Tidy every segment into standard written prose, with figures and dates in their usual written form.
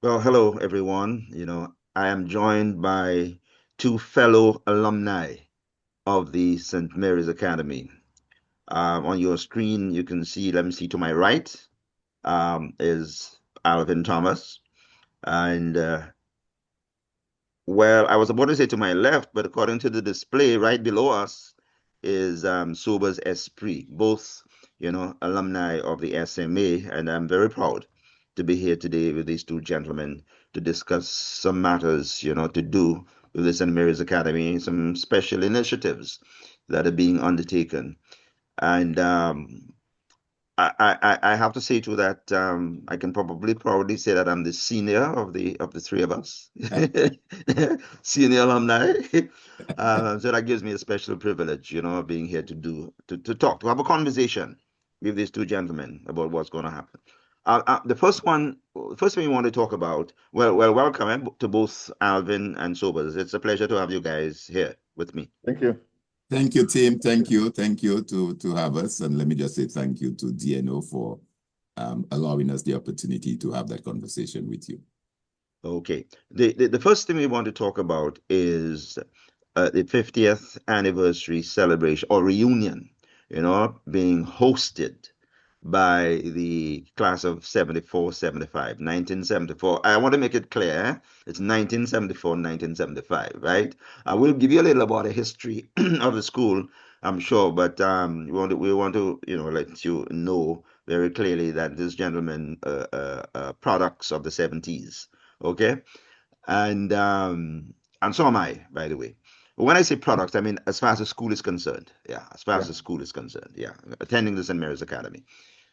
Well, hello everyone. I am joined by two fellow alumni of the St. Mary's Academy. On your screen, you can see, let me see, to my right is Alvin Thomas. And well, I was about to say to my left, but according to the display right below us is Sober's Esprit, both, alumni of the SMA. And I'm very proud to be here today with these two gentlemen to discuss some matters, to do with the St. Mary's Academy, some special initiatives that are being undertaken. And I have to say too that I can probably proudly say that I'm the senior of the three of us, senior alumni. So that gives me a special privilege, of being here to talk, to have a conversation with these two gentlemen about what's going to happen. The first thing we want to talk about. Well, welcome to both Alvin and Sobers. It's a pleasure to have you guys here with me. Thank you. Thank you, Tim. Thank you. Thank you to have us. And let me just say thank you to DNO for allowing us the opportunity to have that conversation with you. Okay. The first thing we want to talk about is the 50th anniversary celebration or reunion, being hosted by the class of 74, 75, 1974. I want to make it clear it's 1974, 1975, right? I will give you a little about the history of the school, I'm sure, but we want to let you know very clearly that this gentleman products of the 70s, okay? And so am I, by the way. When I say products, I mean as far as the school is concerned. Yeah, as far as Yeah. the school is concerned. Yeah, attending the St. Mary's Academy.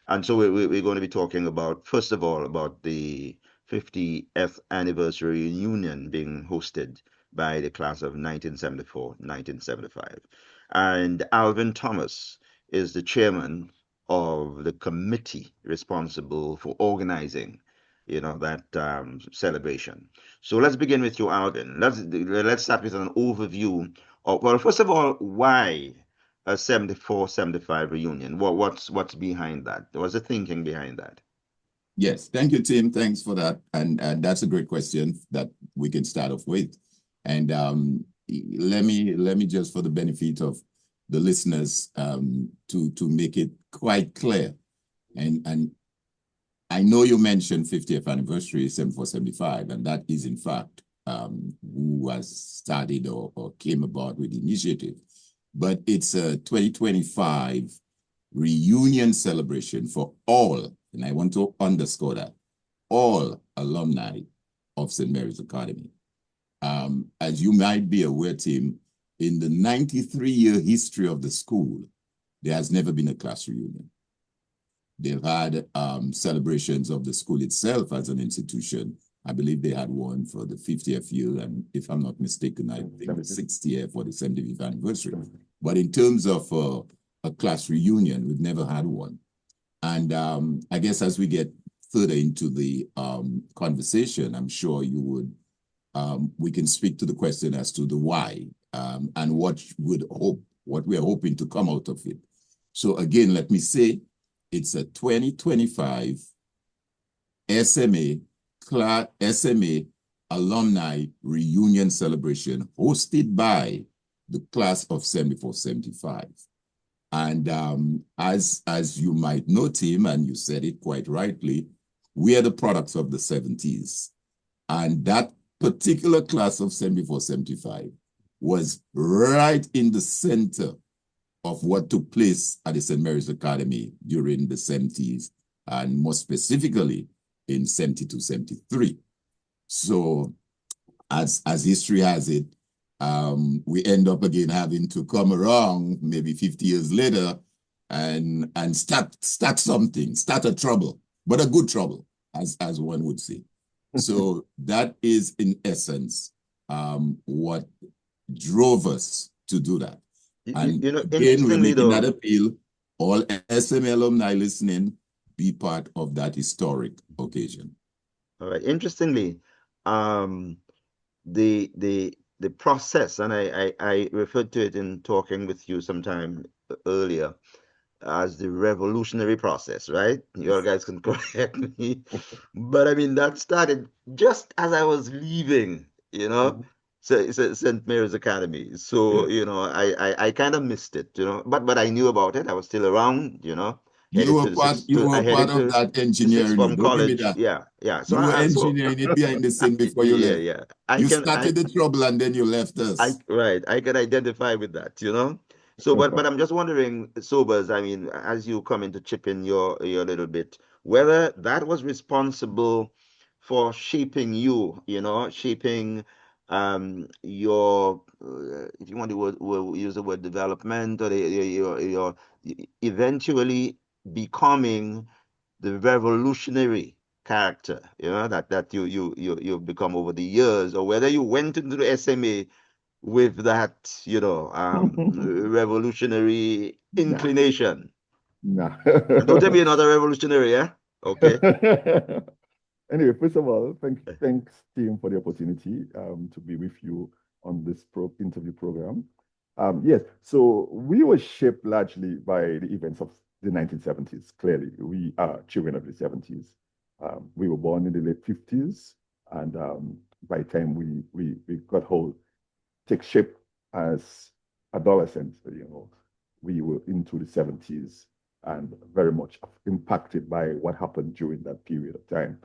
And so we're going to be talking about, first of all, about the 50th anniversary reunion being hosted by the class of 1974, 1975. And Alvin Thomas is the chairman of the committee responsible for organizing, that celebration. So let's begin with you, Alvin. Let's start with an overview of, well, first of all, why a 74, 75 reunion? What's behind that? What's the thinking behind that? Yes, thank you, Tim. Thanks for that. And that's a great question that we can start off with. And let me just, for the benefit of the listeners, to make it quite clear. And I know you mentioned 50th anniversary, 74, 75, and that is in fact who has started or came about with the initiative. But it's a 2025 reunion celebration for all, and I want to underscore that, all alumni of St. Mary's Academy. As you might be aware, Tim, in the 93-year history of the school, there has never been a class reunion. They've had celebrations of the school itself as an institution. I believe they had one for the 50th year, and if I'm not mistaken, I think the 60th or the 75th anniversary. But in terms of a class reunion, we've never had one. And I guess as we get further into the conversation, I'm sure we can speak to the question as to the why and what we're hoping to come out of it. So again, let me say, it's a 2025 SMA Alumni Reunion celebration hosted by the class of 74, 75. And as you might know, Tim, and you said it quite rightly, we are the products of the 70s. And that particular class of 74, 75 was right in the center of what took place at the St. Mary's Academy during the 70s, and more specifically in 72, 73. So as history has it, we end up again having to come around maybe 50 years later and start something, start a trouble, but a good trouble, as one would say. So that is in essence what drove us to do that. And again, we're Interestingly making that though, appeal. All SMA alumni listening, be part of that historic occasion. all right, interestingly, um, the process, and I referred to it in talking with you sometime earlier. as the revolutionary process, right? You all guys can correct me. But I mean, that started just as I was leaving, Mhm. St. Mary's Academy. So, I kind of missed it, but I knew about it. I was still around, You were part headed of to that the sixth engineering it. form Don't give me college. that. Yeah, yeah. You were engineering it behind the scene before you Yeah, left. yeah. You started the trouble and then you left us. I can identify with that. So, but I'm just wondering, Sobers, I mean, as you come in to chip in your little bit, whether that was responsible for shaping shaping your, if you want to use the word development, or your eventually becoming the revolutionary character, that you've become over the years, or whether you went into the SMA with that, revolutionary Nah, inclination. nah. And don't tell me you're not a revolutionary, yeah? Okay. Anyway, first of all, thanks, team, for the opportunity to be with you on this interview program. Yes, so we were shaped largely by the events of the 1970s. Clearly, we are children of the 70s. We were born in the late 50s, and by the time we got hold, take shape as adolescents, we were into the 70s and very much impacted by what happened during that period of time.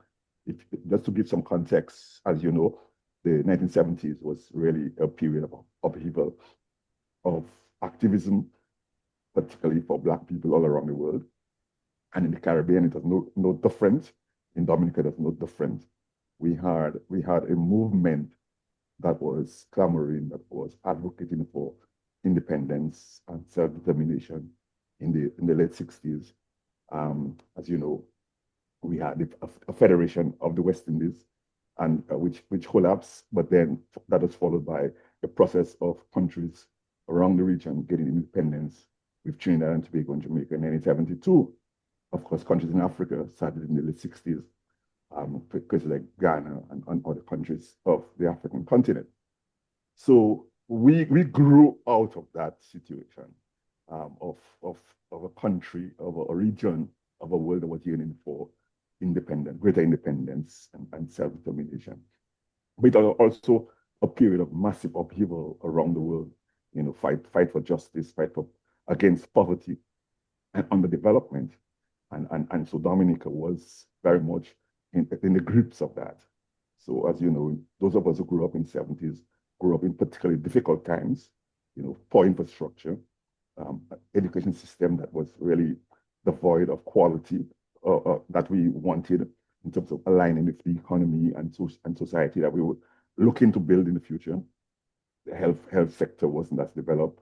Just to give some context, as you know, the 1970s was really a period of upheaval, of activism, particularly for Black people all around the world. And in the Caribbean, it was no different. In Dominica, it was no different. We had a movement that was clamoring, that was advocating for independence and self-determination in the late 60s. As you know, we had a federation of the West Indies, and which collapsed, but then that was followed by a process of countries around the region getting independence, with Trinidad and Tobago and Jamaica in 1972. Of course, countries in Africa started in the late 60s, places like Ghana and other countries of the African continent. So we grew out of that situation, of, of, of a country, of a region, of a world that was yearning for greater independence and self-determination. But also a period of massive upheaval around the world, fight for justice, fight against poverty and underdevelopment. And so Dominica was very much in the grips of that. So as you know, those of us who grew up in the 70s grew up in particularly difficult times, poor infrastructure, education system that was really devoid of quality that we wanted in terms of aligning with the economy and society that we were looking to build in the future. The health sector wasn't as developed,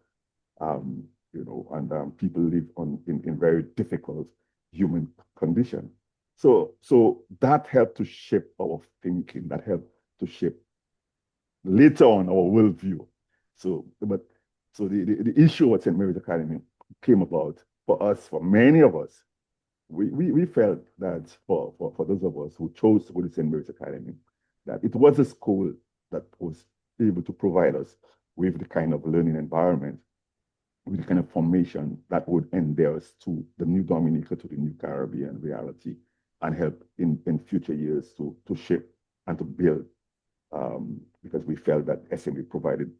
um, and people live in very difficult human condition. So that helped to shape our thinking. That helped to shape later on our worldview. So the issue at St. Mary's Academy came about for us, for many of us. We felt that for those of us who chose to go to St. Mary's Academy, that it was a school that was able to provide us with the kind of learning environment, with the kind of formation that would endear us to the new Dominica, to the new Caribbean reality, and help in future years to shape and to build, because we felt that SMA provided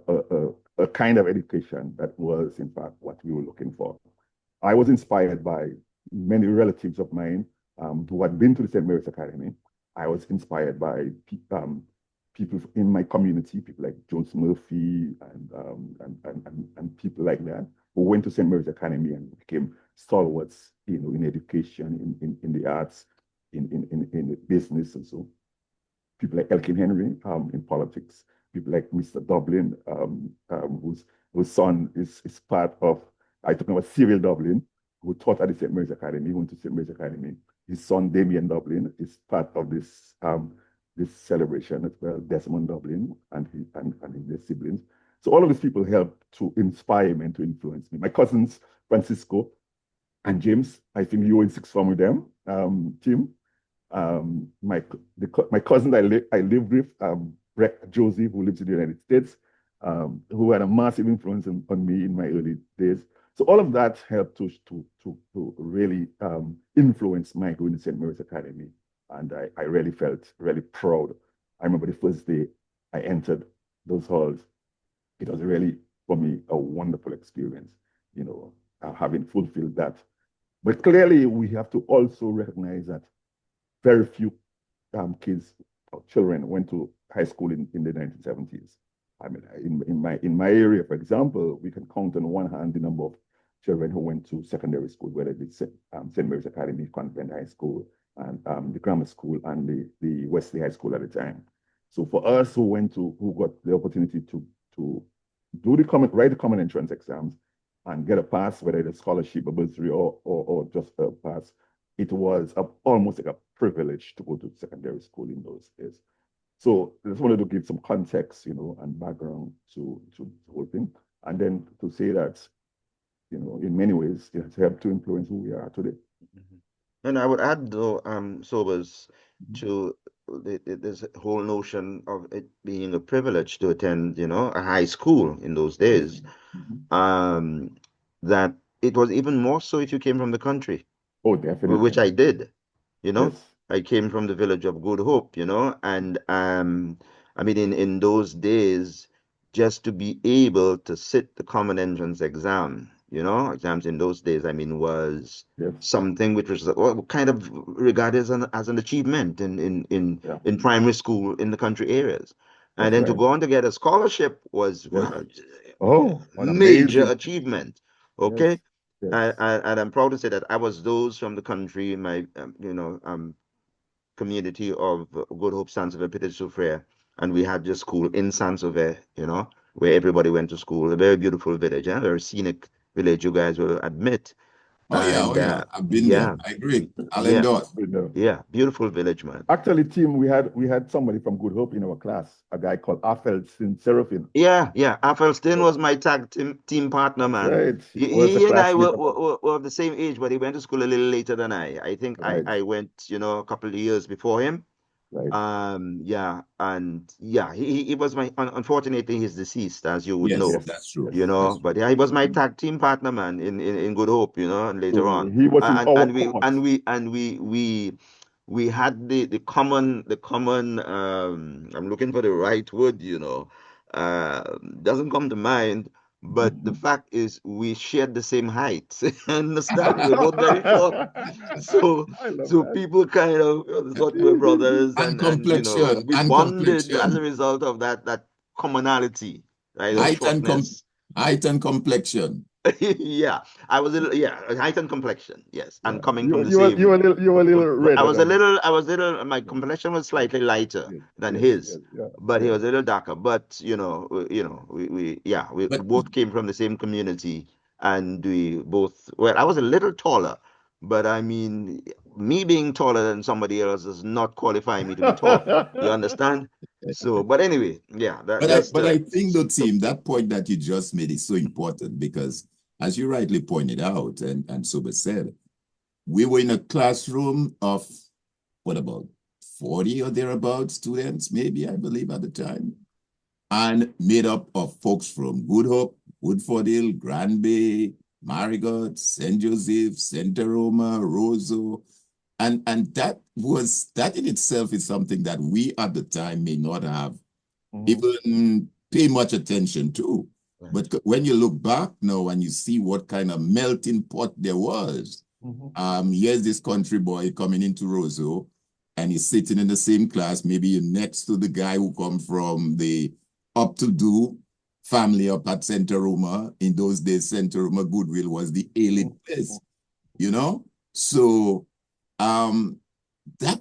a kind of education that was, in fact, what we were looking for. I was inspired by many relatives of mine who had been to the St. Mary's Academy. I was inspired by people in my community, people like Jones Murphy and people like that, who went to St. Mary's Academy and became stalwarts, in education, in the arts, in business and so. People like Elkin Henry in politics, people like Mr. Dublin, whose son is part of, I talking about Cyril Dublin, who taught at the St. Mary's Academy, went to St. Mary's Academy. His son, Damien Dublin, is part of this celebration as well, Desmond Dublin and his siblings. So all of these people helped to inspire me and to influence me. My cousins, Francisco and James, I think you were in sixth form with them, Tim. My cousin I lived with, Josie, who lives in the United States, who had a massive influence on me in my early days. So all of that helped to really influence my going to St. Mary's Academy. And I really felt really proud. I remember the first day I entered those halls. It was really, for me, a wonderful experience, having fulfilled that. But clearly, we have to also recognize that very few kids or children went to high school in the 1970s. I mean, in my area, for example, we can count on one hand the number of children who went to secondary school, whether it's St. Mary's Academy, Convent High School, and the grammar school, and the Wesley High School at the time. So for us who got the opportunity to write the common entrance exams and get a pass, whether it's a scholarship, a bursary, or just a pass, it was almost like a privilege to go to secondary school in those days. So I just wanted to give some context, and background to the whole thing. And then to say that, in many ways, it has helped to influence who we are today. Mhm. And I would add, though, Sobers, Mhm. to this whole notion of it being a privilege to attend, a high school in those Yes. days, Mhm. um, that it was even more so if you came from the country, Oh, which definitely. I did. you know. Yes. I came from the village of Good Hope, and I mean, in those days, just to be able to sit the common entrance exam, exams in those days, I mean, was Yes. something which was kind of regarded as an achievement Yeah. in primary school in the country areas. And That's then to right. go on to get a scholarship was Yes. a Oh, an major amazing. achievement. Yes. Okay. Yes. And I'm proud to say that I was those from the country in my, community of Good Hope Saint-Sauveur Petit Soufriere, and we had just school in Saint-Sauveur, where everybody went to school. A very beautiful village, a very scenic village, you guys will admit. Oh And yeah, I've been there. yeah, I agree. I'll yeah, endorse. yeah, beautiful village, man. Actually, team, we had somebody from Good Hope in our class, a guy called Afel Seraphin. Yeah, yeah. Afelstein was my tag team partner, That's man. right. He He, was a he and I classmate were, of ours. were, were of the same age, but he went to school a little later than I. I think I, Right. I went, a couple of years before him. Right. Yeah, and yeah, he was unfortunately he's deceased, as you would Yes, know, Yes. that's true. Yes. That's true. but yeah, he was my tag team partner, man, in Good Hope, and later So on. he was in And our and we cohort. and we and we had the common I'm looking for the right word, doesn't come to mind, but the Mhm. fact is we shared the same height. Understand? We were both very short. So I love so that. people kind of thought we were brothers, and we And bonded as a complexion, result of that commonality, right, of height and com shortness. height and complexion. Yeah, I was a little, yeah, height and complexion, yes, Yeah. and coming You from were the you were you same. were a little, you were a little I redder was a than him. little, I was a little, my Yes. complexion was Yes. slightly lighter Yes. than Yes. his, Yes. Yeah. but he Yeah. was a little darker. But we But both came from the same community, and we both. Well, I was a little taller, but I mean, me being taller than somebody else does not qualify me to be tall. You understand? So, but anyway, yeah, that just but I think the team, that point that you just made is so important because as you rightly pointed out and Sober said, we were in a classroom of what about 40 or thereabout students, maybe I believe at the time, and made up of folks from Good Hope, Woodford Hill, Grand Bay, Marigot, St. Joseph, Santa Roma, Roseau. And that in itself is something that we at the time may not have Mhm. even pay much attention to. right. But when you look back now and you see what kind of melting pot there was, Mhm. here's this country boy coming into Roseau, and he's sitting in the same class. Maybe you're next to the guy who come from the up-to-do family up at Santa Roma. In those days, Santa Roma Goodwill was the elite Mhm. place, you know? So um, that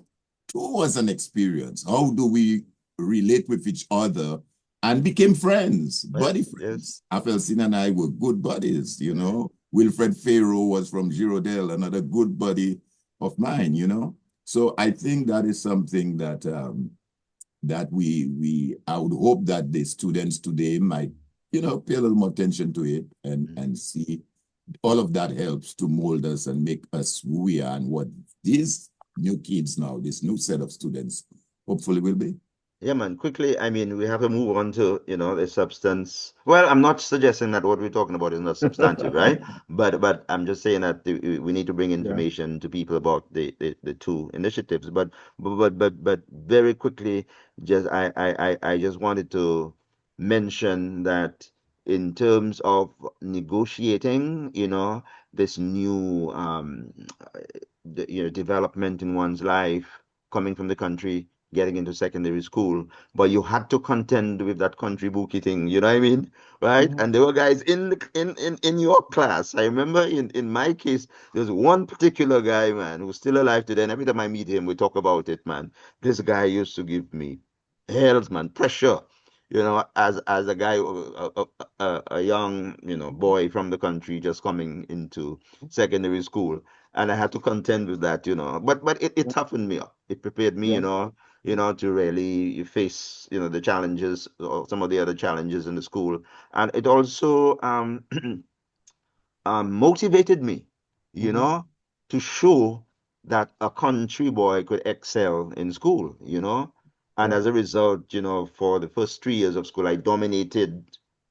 too was an experience. How do we relate with each other and became friends, Yes, buddy yes, friends? Afelsin and I were good buddies, you know. Wilfred Farrow was from Girodel, another good buddy of mine, you know. So I think that is something that that we I would hope that the students today might, pay a little more attention to it and see all of that helps to mold us and make us who we are and what these new kids now, this new set of students, hopefully will be. Yeah, man. Quickly, I mean, we have to move on to, the substance. Well, I'm not suggesting that what we're talking about is not substantive, right? But I'm just saying that we need to bring Yeah. information to people about the two initiatives. But very quickly, just I just wanted to mention that in terms of negotiating, this new development in one's life, coming from the country, getting into secondary school, but you had to contend with that country bookie thing, you know what I mean? Right? Mhm. And there were guys in your class. I remember in my case, there's one particular guy, man, who's still alive today. And every time I meet him, we talk about it, man. This guy used to give me hells, man, pressure. As a guy, a young, boy from the country just coming into secondary school, and I had to contend with that. But it toughened me up. It prepared me, Yeah. to really face, the challenges or some of the other challenges in the school. And it also motivated me, you Mhm. know, to show that a country boy could excel in school. And Yeah. as a result, for the first 3 years of school, I dominated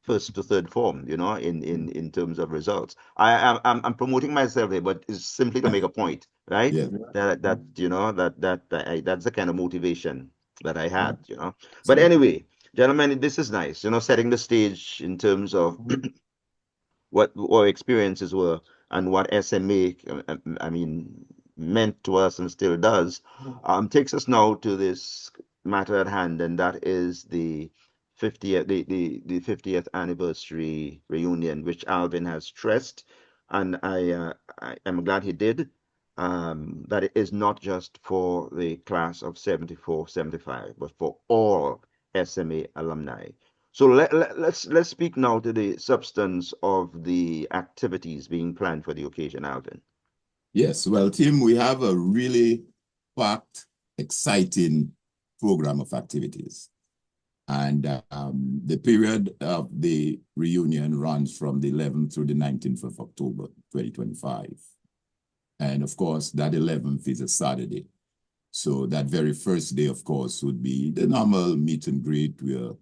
first to third form, Mhm. in terms of results. I'm promoting myself here, but it's simply to make a point, right? Yeah, Yeah. That's the kind of motivation that I Yeah. had. But absolutely. anyway, gentlemen, this is nice, setting the stage in terms of Mhm. what our experiences were and what SMA, I mean, meant to us and still does, Mhm. takes us now to this matter at hand, and that is the 50th, the 50th anniversary reunion, which Alvin has stressed, and I am glad he did. That it is not just for the class of 74, 75, but for all SMA alumni. So let's speak now to the substance of the activities being planned for the occasion, Alvin. Yes, well, Tim, we have a really packed, exciting program of activities. And the period of the reunion runs from the 11th through the 19th of October, 2025. And of course, that 11th is a Saturday. So that very first day, of course, would be the normal meet and greet where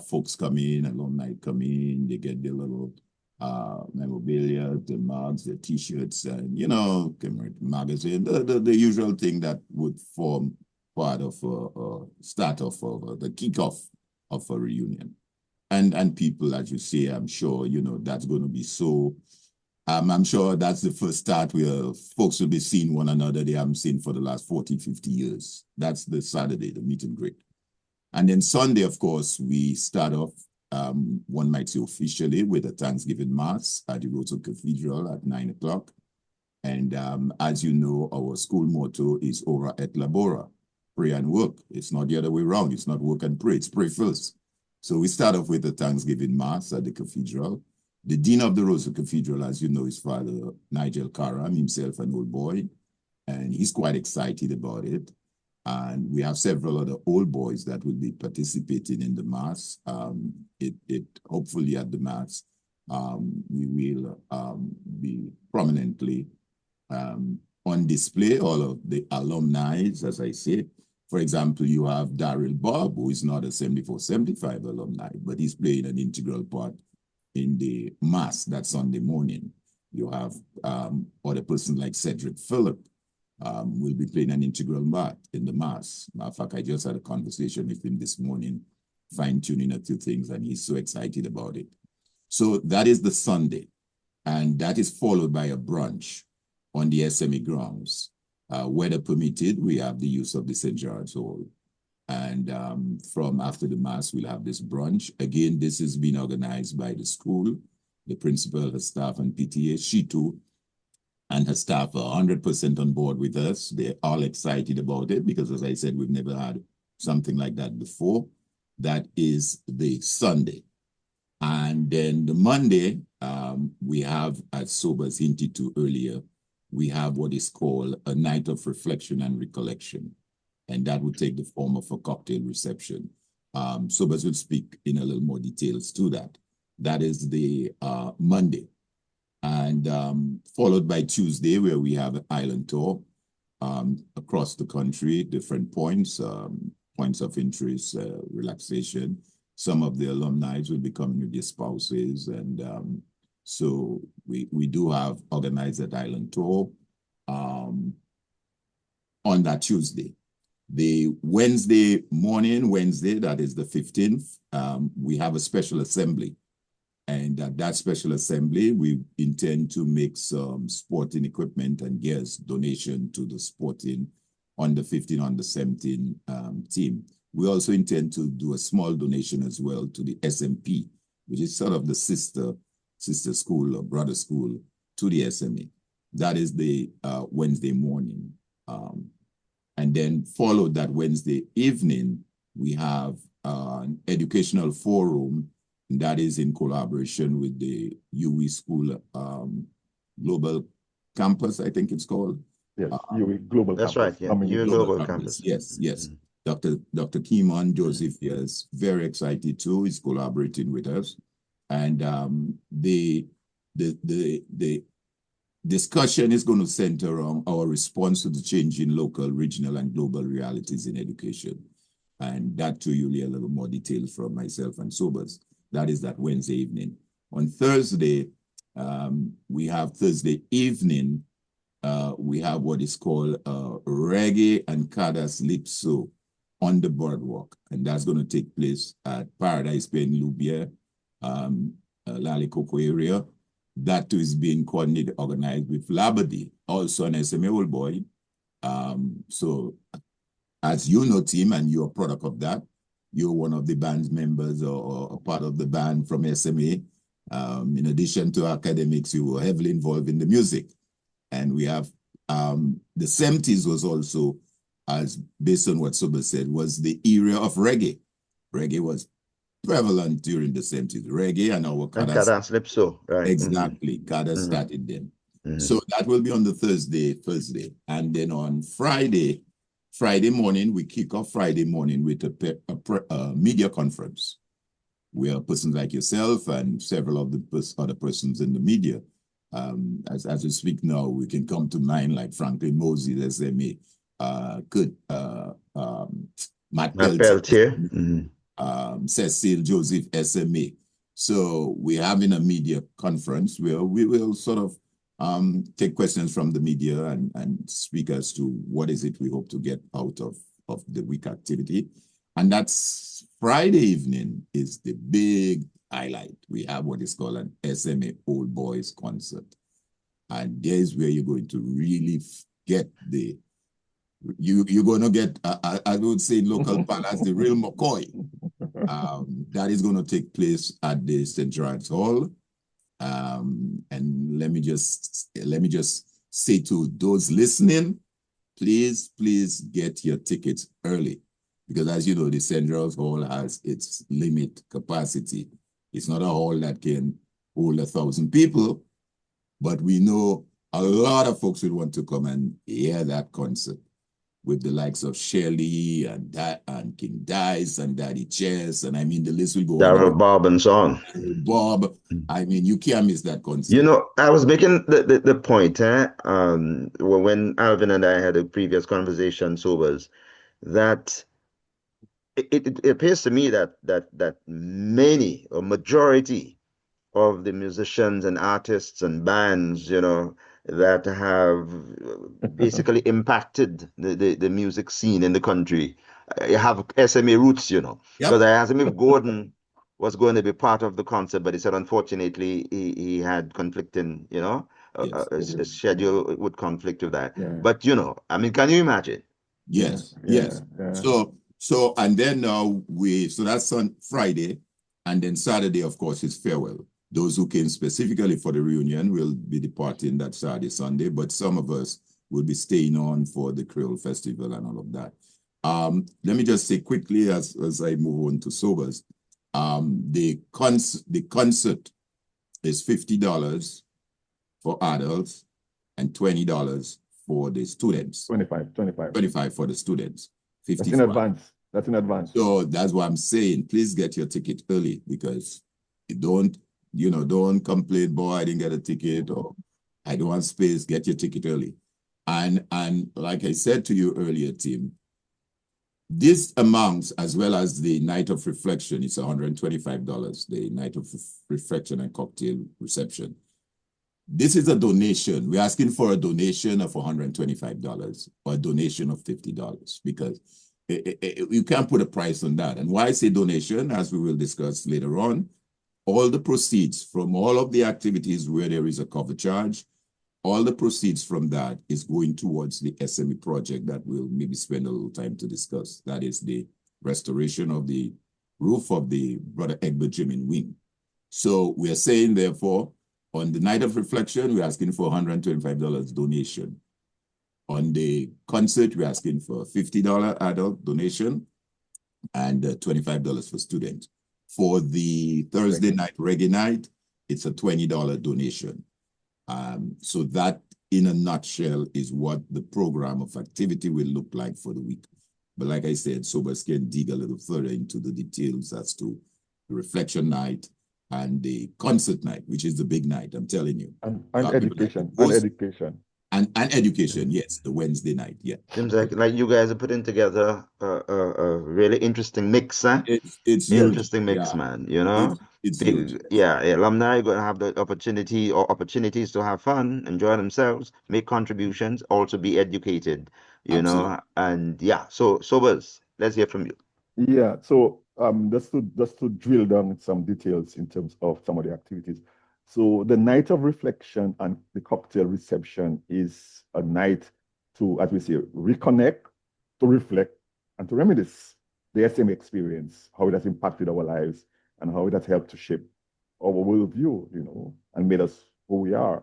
folks come in, alumni come in, they get their little memorabilia, the mugs, the t-shirts, and, commemorative magazine, the usual thing that would form part of start of the kickoff of a reunion. And people, as you say, I'm sure, that's going to be so I'm sure that's the first start where folks will be seeing one another they haven't seen for the last 40, 50 years. That's the Saturday, the meet and greet. And then Sunday, of course, we start off, one might say officially, with a Thanksgiving Mass at the Rosa Cathedral at 9 o'clock. And as you know, our school motto is Ora et Labora, pray and work. It's not the other way around. It's not work and pray, it's pray first. So we start off with the Thanksgiving Mass at the cathedral. The Dean of the Rosa Cathedral, as you know, is Father Nigel Karam, himself an old boy, and he's quite excited about it. And we have several other old boys that will be participating in the Mass. It hopefully at the Mass, we will be prominently on display all of the alumni, as I said. For example, you have Daryl Bob, who is not a 74-75 alumni, but he's playing an integral part in the Mass that Sunday morning. You have other person like Cedric Phillip will be playing an integral part in the Mass. Matter of fact, I just had a conversation with him this morning, fine-tuning a few things, and he's so excited about it. So that is the Sunday, and that is followed by a brunch on the SMA grounds. Weather permitted, we have the use of the St. George's Hall. And from after the Mass, we'll have this brunch. Again, this is being organized by the school, the principal, her staff, and PTA. She too, and her staff are 100% on board with us. They're all excited about it because, as I said, we've never had something like that before. That is the Sunday. And then the Monday, we have, as Sobers hinted to earlier, we have what is called a night of reflection and recollection. And that would take the form of a cocktail reception. Sobers will speak in a little more details to that. That is the Monday. And followed by Tuesday, where we have an island tour across the country, different points. points of interest, relaxation. Some of the alumni will be coming with their spouses. And so we do have organized that island tour on that Tuesday. The Wednesday morning, that is the 15th, we have a special assembly. And at that special assembly, we intend to make some sporting equipment and gears donation to the sporting under 15, under 17 team. We also intend to do a small donation as well to the SMP, which is sort of the sister school or brother school to the SMA. That is the Wednesday morning. And then followed that Wednesday evening, we have an educational forum, and that is in collaboration with the UE School Global Campus, I think it's called. Yes, UE Global That's Campus. right, yeah. UE Global Campus. Yes, yes. Dr. Kimon Joseph is very excited too. He's collaborating with us. And the discussion is going to center on our response to the changing local, regional, and global realities in education. And that too, you'll hear a little more details from myself and Sobers. That is that Wednesday evening. On Thursday, we have Thursday evening, we have what is called Reggae and Calypso on the boardwalk. And that's going to take place at Paradise Bay in Loubier, Lally Coco area. That too is being coordinated, organized with Labadie, also an SMA old boy. So as you know, Tim, and you're a product of that, you're one of the band's members or a part of the band from SMA. In addition to academics, you were heavily involved in the music. And we have the 70s was also, as based on what Sober said, was the era of reggae. Reggae was prevalent during the 70s. Reggae and our Calypso, right. Exactly. Kada started them. So that will be on the Thursday. And then on Friday morning, we kick off Friday morning with a media conference where persons like yourself and several of the other persons in the media, as we speak now, we can come to mind like Franklin Moses, SMA, Matt Peltier. Cecile Joseph, SMA. So we're having a media conference where we will sort of take questions from the media and speak as to what is it we hope to get out of the week activity. And that's Friday evening is the big highlight. We have what is called an SMA Old Boys concert. And there's where you're going to really get you're going to get, I would say local palace, the real McCoy. That is going to take place at the St. George's Hall. And let me just say to those listening, please get your tickets early. Because as you know, the St. George's Hall has its limit capacity. It's not a hall that can hold 1,000 people, but we know a lot of folks will want to come and hear that concert with the likes of Shirley and King Dice and Daddy Chess, and I mean the list will go Darryl Bob and so on. Bob, I mean you can't miss that concert. You know, I was making the point, when Alvin and I had a previous conversation, so was that it appears to me that many or majority of the musicians and artists and bands, that have basically impacted the music scene in the country have SMA roots, because I asked him if Gordon was going to be part of the concert, but he said unfortunately he had conflicting, his schedule would conflict with that. Yeah. But I mean, can you imagine? Yes. So and then so that's on Friday, and then Saturday, of course, is farewell. Those who came specifically for the reunion will be departing that Saturday, Sunday, but some of us will be staying on for the Creole Festival and all of that. Let me just say quickly as I move on to Sobers, the concert is $50 for adults and $20 for the students. 25 for the students. 50 That's in advance. That's in advance. So that's what I'm saying. Please get your ticket early because you don't complain, boy, I didn't get a ticket or I don't want space. Get your ticket early. And like I said to you earlier, Tim, This amounts, as well as the night of reflection, it's $125, the night of reflection and cocktail reception. This is a donation. We're asking for a donation of $125 or a donation of $50 because you can't put a price on that. And why I say donation, as we will discuss later on, all the proceeds from all of the activities where there is a cover charge, all the proceeds from that is going towards the SME project that we'll maybe spend a little time to discuss. That is the restoration of the roof of the Brother Egbert Gym in Wing. So we are saying, therefore, on the night of reflection, we're asking for $125 donation. On the concert, we're asking for a $50 adult donation and $25 for students. For the Thursday night reggae night, it's a $20 donation. So that, in a nutshell, is what the program of activity will look like for the week. But like I said, Sobers can dig a little further into the details as to the reflection night and the concert night, which is the big night, I'm telling you. And education, and education. And education, yes, the Wednesday night, yeah. Seems like you guys are putting together a really interesting mix, huh? It's Interesting huge. mix, Yeah. man. You know, it's huge. Yeah, alumni are going to have the opportunity or opportunities to have fun, enjoy themselves, make contributions, also be educated. You Absolutely. know, and yeah. So Sobers, let's hear from you. Yeah, so just to drill down in some details in terms of some of the activities. So the night of reflection and the cocktail reception is a night to, as we say, reconnect, to reflect, and to reminisce the SMA experience, how it has impacted our lives, and how it has helped to shape our worldview, and made us who we are,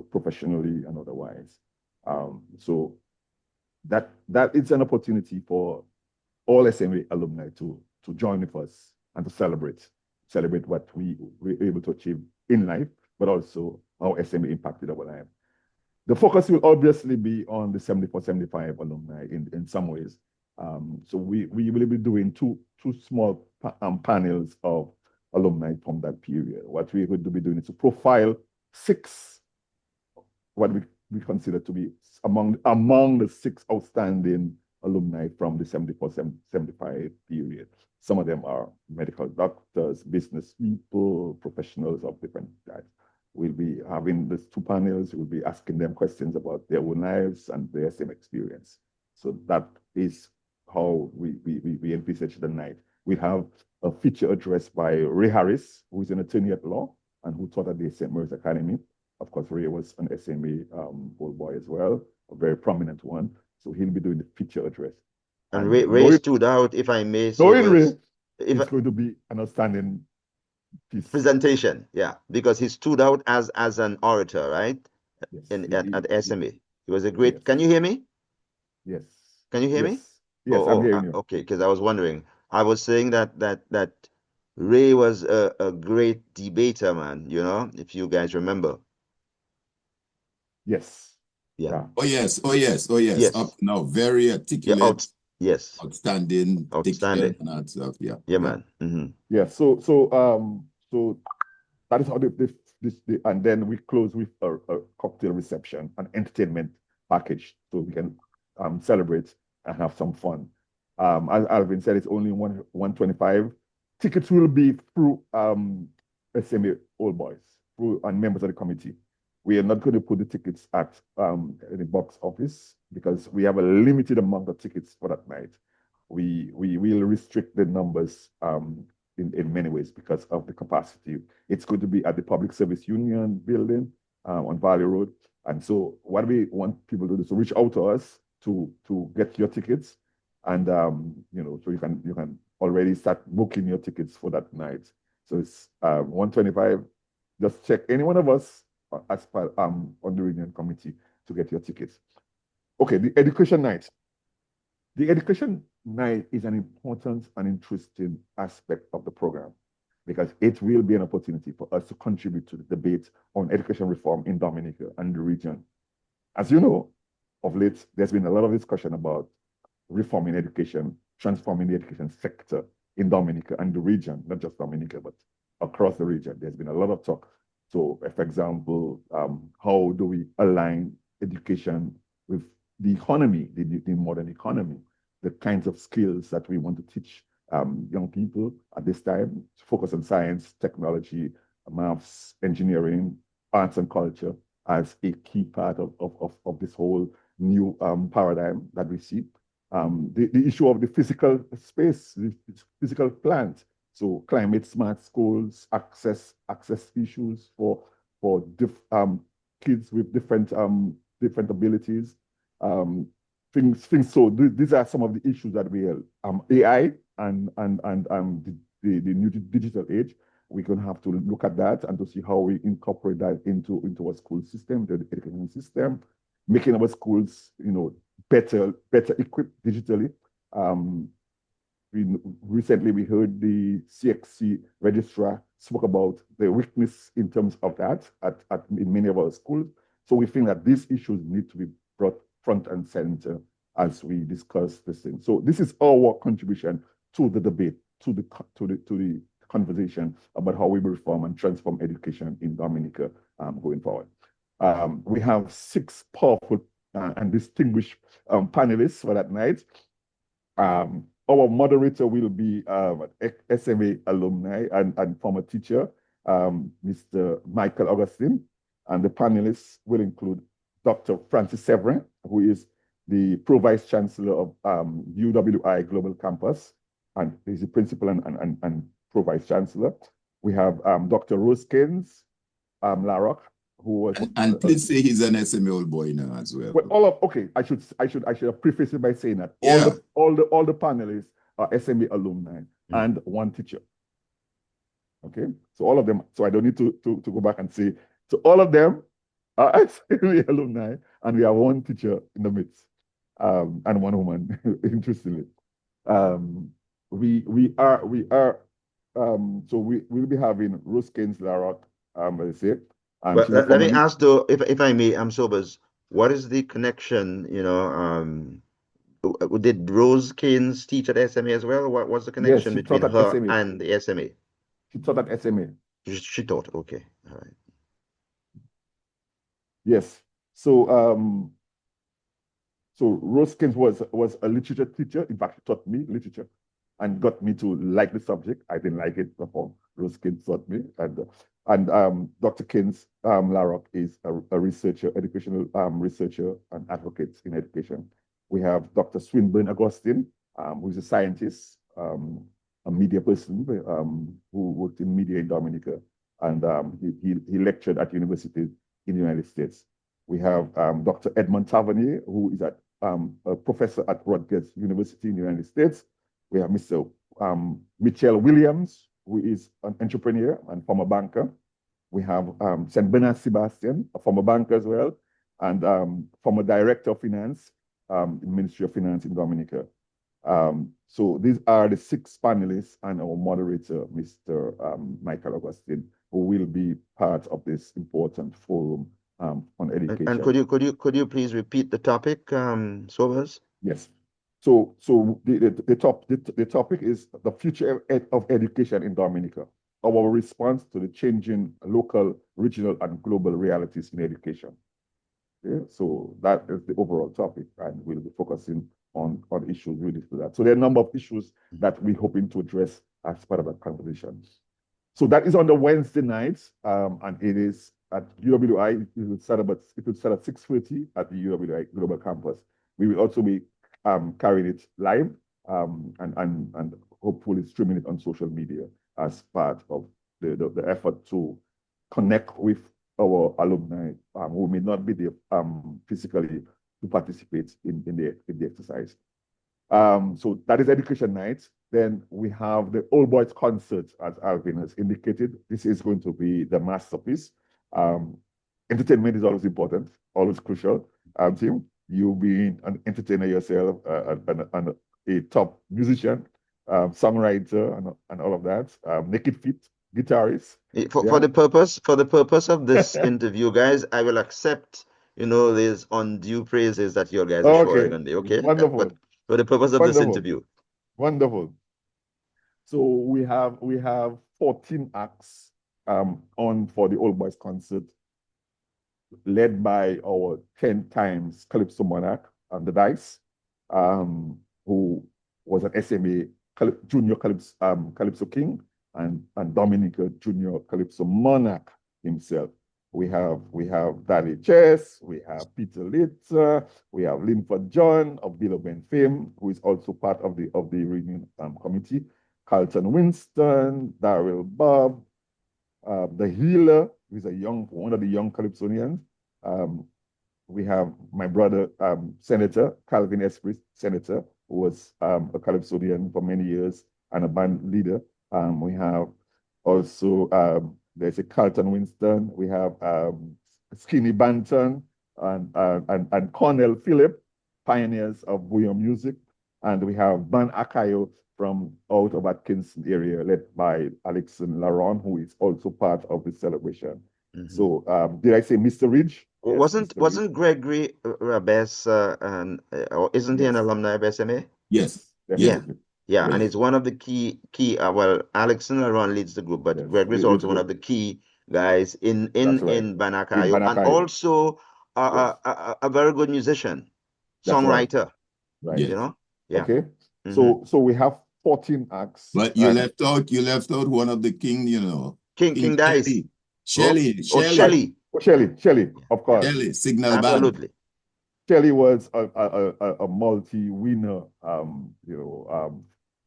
professionally and otherwise. So that is an opportunity for all SMA alumni to join with us and to celebrate what we were able to achieve in life, but also how SMA impacted our life. The focus will obviously be on the 74-75 alumni in some ways. So we will be doing two small panels of alumni from that period. What we're going to be doing is to profile 6, what we consider to be among the 6 outstanding alumni from the 74-75 period. Some of them are medical doctors, business people, professionals of different types. We'll be having these 2 panels. We'll be asking them questions about their own lives and their same experience. So that is how we envisage the night. We have a feature address by Ray Harris, who is an attorney at law and who taught at the St. Mary's Academy. Of course, Ray was an SMA old boy as well, a very prominent one. So he'll be doing the feature address. And Ray stood out, if I may. So it's going to be an outstanding piece. Presentation, yeah, because he stood out as an orator, right? Yes, at SMA. He was a great. Yes. Can you hear me? Yes. Can you hear me? Yes, I'm hearing you. Okay, because I was wondering. I was saying that Ray was a great debater, man. If you guys remember. Yes. Yeah. Oh yes. Yes. Up now, very articulate. Yes. Outstanding. Diction and that stuff. Yeah. Yeah, man. Mm-hmm. Yeah. So that is how and then we close with a cocktail reception, an entertainment package, so we can celebrate and have some fun. As Alvin said, it's only $125. Tickets will be through SMA Old Boys and members of the committee. We are not going to put the tickets at the box office because we have a limited amount of tickets for that night. We will restrict the numbers in many ways because of the capacity. It's going to be at the Public Service Union building on Valley Road. And so what we want people to do is to reach out to us to get your tickets. And, so you can already start booking your tickets for that night. So it's $125. Just check any one of us as part on the Reunion Committee to get your tickets. Okay, the education night. The education night is an important and interesting aspect of the program because it will be an opportunity for us to contribute to the debate on education reform in Dominica and the region. As you know, of late, there's been a lot of discussion about reforming education, transforming the education sector in Dominica and the region, not just Dominica, but across the region. There's been a lot of talk. So, for example, how do we align education with the economy, the modern economy? the kinds of skills that we want to teach young people at this time, to focus on science, technology, maths, engineering, arts and culture as a key part of this whole new paradigm that we see. The issue of the physical space, the physical plant, so climate smart schools, access issues for kids with different abilities, things. So these are some of the issues that we AI and the new digital age. We're going to have to look at that and to see how we incorporate that into our school system, the education system, making our schools, better equipped digitally. Recently we heard the CXC registrar spoke about the weakness in terms of that in many of our schools. So we think that these issues need to be brought front and center as we discuss this thing. So this is our contribution to the debate, to the conversation about how we reform and transform education in Dominica going forward. We have 6 powerful and distinguished panelists for that night. Our moderator will be SMA alumni and former teacher, Mr. Michael Augustine, and the panelists will include Dr. Francis Severin, who is the Pro-Vice Chancellor of UWI Global Campus, and he's the Principal and Pro-Vice Chancellor. We have Dr. Rose Keynes Larrock, who was and please say he's an SMA old boy now as well. Okay, I should have prefaced it by saying that all the panelists are SMA alumni and one teacher. Okay, so all of them. So I don't need to go back and say. So all of them are SMA alumni, and we have one teacher in the midst, and one woman. Interestingly, we are. So we'll be having Rose Keynes Larrock, as I say. But let me ask though, if I may, Sobers, what is the connection? Did Rose Keynes teach at SMA as well? What was the connection between her SMA. and the SMA? She taught at SMA. She taught. Okay, all right. Yes. So Rose Keynes was a literature teacher. In fact, she taught me literature and got me to like the subject. I didn't like it before Rose Keynes taught me. And Dr. Keynes Larrock is a researcher, educational researcher and advocate in education. We have Dr. Swinburne Augustine, who is a scientist, a media person who worked in media in Dominica, and he lectured at universities in the United States. We have Dr. Edmond Tavernier, who is a professor at Rutgers University in the United States. We have Mr. Mitchell Williams, who is an entrepreneur and former banker. We have St. Bernard Sebastian, a former banker as well, and former director of finance in Ministry of Finance in Dominica. So these are the 6 panelists and our moderator, Mr. Michael Augustine, who will be part of this important forum on education. And could you please repeat the topic, Sobers? Yes. So the topic is the future of education in Dominica, our response to the changing local, regional, and global realities in education. Okay? So that is the overall topic, and we'll be focusing on issues related to that. So there are a number of issues that we're hoping to address as part of that conversation. So that is on the Wednesday nights, and it is at UWI. It will start at 6:30 at the UWI Global Campus. We will also be carrying it live and hopefully streaming it on social media as part of the effort to connect with our alumni who may not be there physically to participate in the exercise. So that is education night. Then we have the Old Boys concert, as Alvin has indicated. This is going to be the masterpiece. Entertainment is always important, always crucial. Tim, you being an entertainer yourself and a top musician, songwriter, and all of that. Naked Feet, guitarist. For the purpose of this interview, guys, I will accept these undue praises that you guys are showing on the Wonderful. But for the purpose of this interview. Wonderful. So we have 14 acts on for the Old Boys concert, led by our 10 times Calypso Monarch and the Dice. who was an SMA Junior Calypso King, and Dominica Junior Calypso Monarch himself. We have Daddy Chess, we have Peter Litzer, we have Linford John of Billowben fame, who is also part of the reunion committee. Carlton Winston, Daryl Bob, the Healer, who is one of the young Calypsonians. We have my brother, Senator Calvin Esprit, Senator, who was a Calypsonian for many years and a band leader. We have also there's a Carlton Winston. We have Skinny Banton and Cornell Phillip, pioneers of bouillon music. And we have Ban Akayo from out of Atkinson area, led by Alexon Laron, who is also part of the celebration. So did I say Mr. Ridge? Yes, wasn't Gregory Rabes or isn't he an alumni of SMA? Yes. Definitely. Yeah, and it's one of the key well, Alex and Laron leads the group, but Gregory is also one of the key guys in Banakayo, and also a very good musician, songwriter. Right. You know? Yeah. Okay. So we have 14 acts. But you left out one of the king, King Dice. Shelly, of course. Shelly, Signal Absolutely. Band. Shelly was a multi-winner,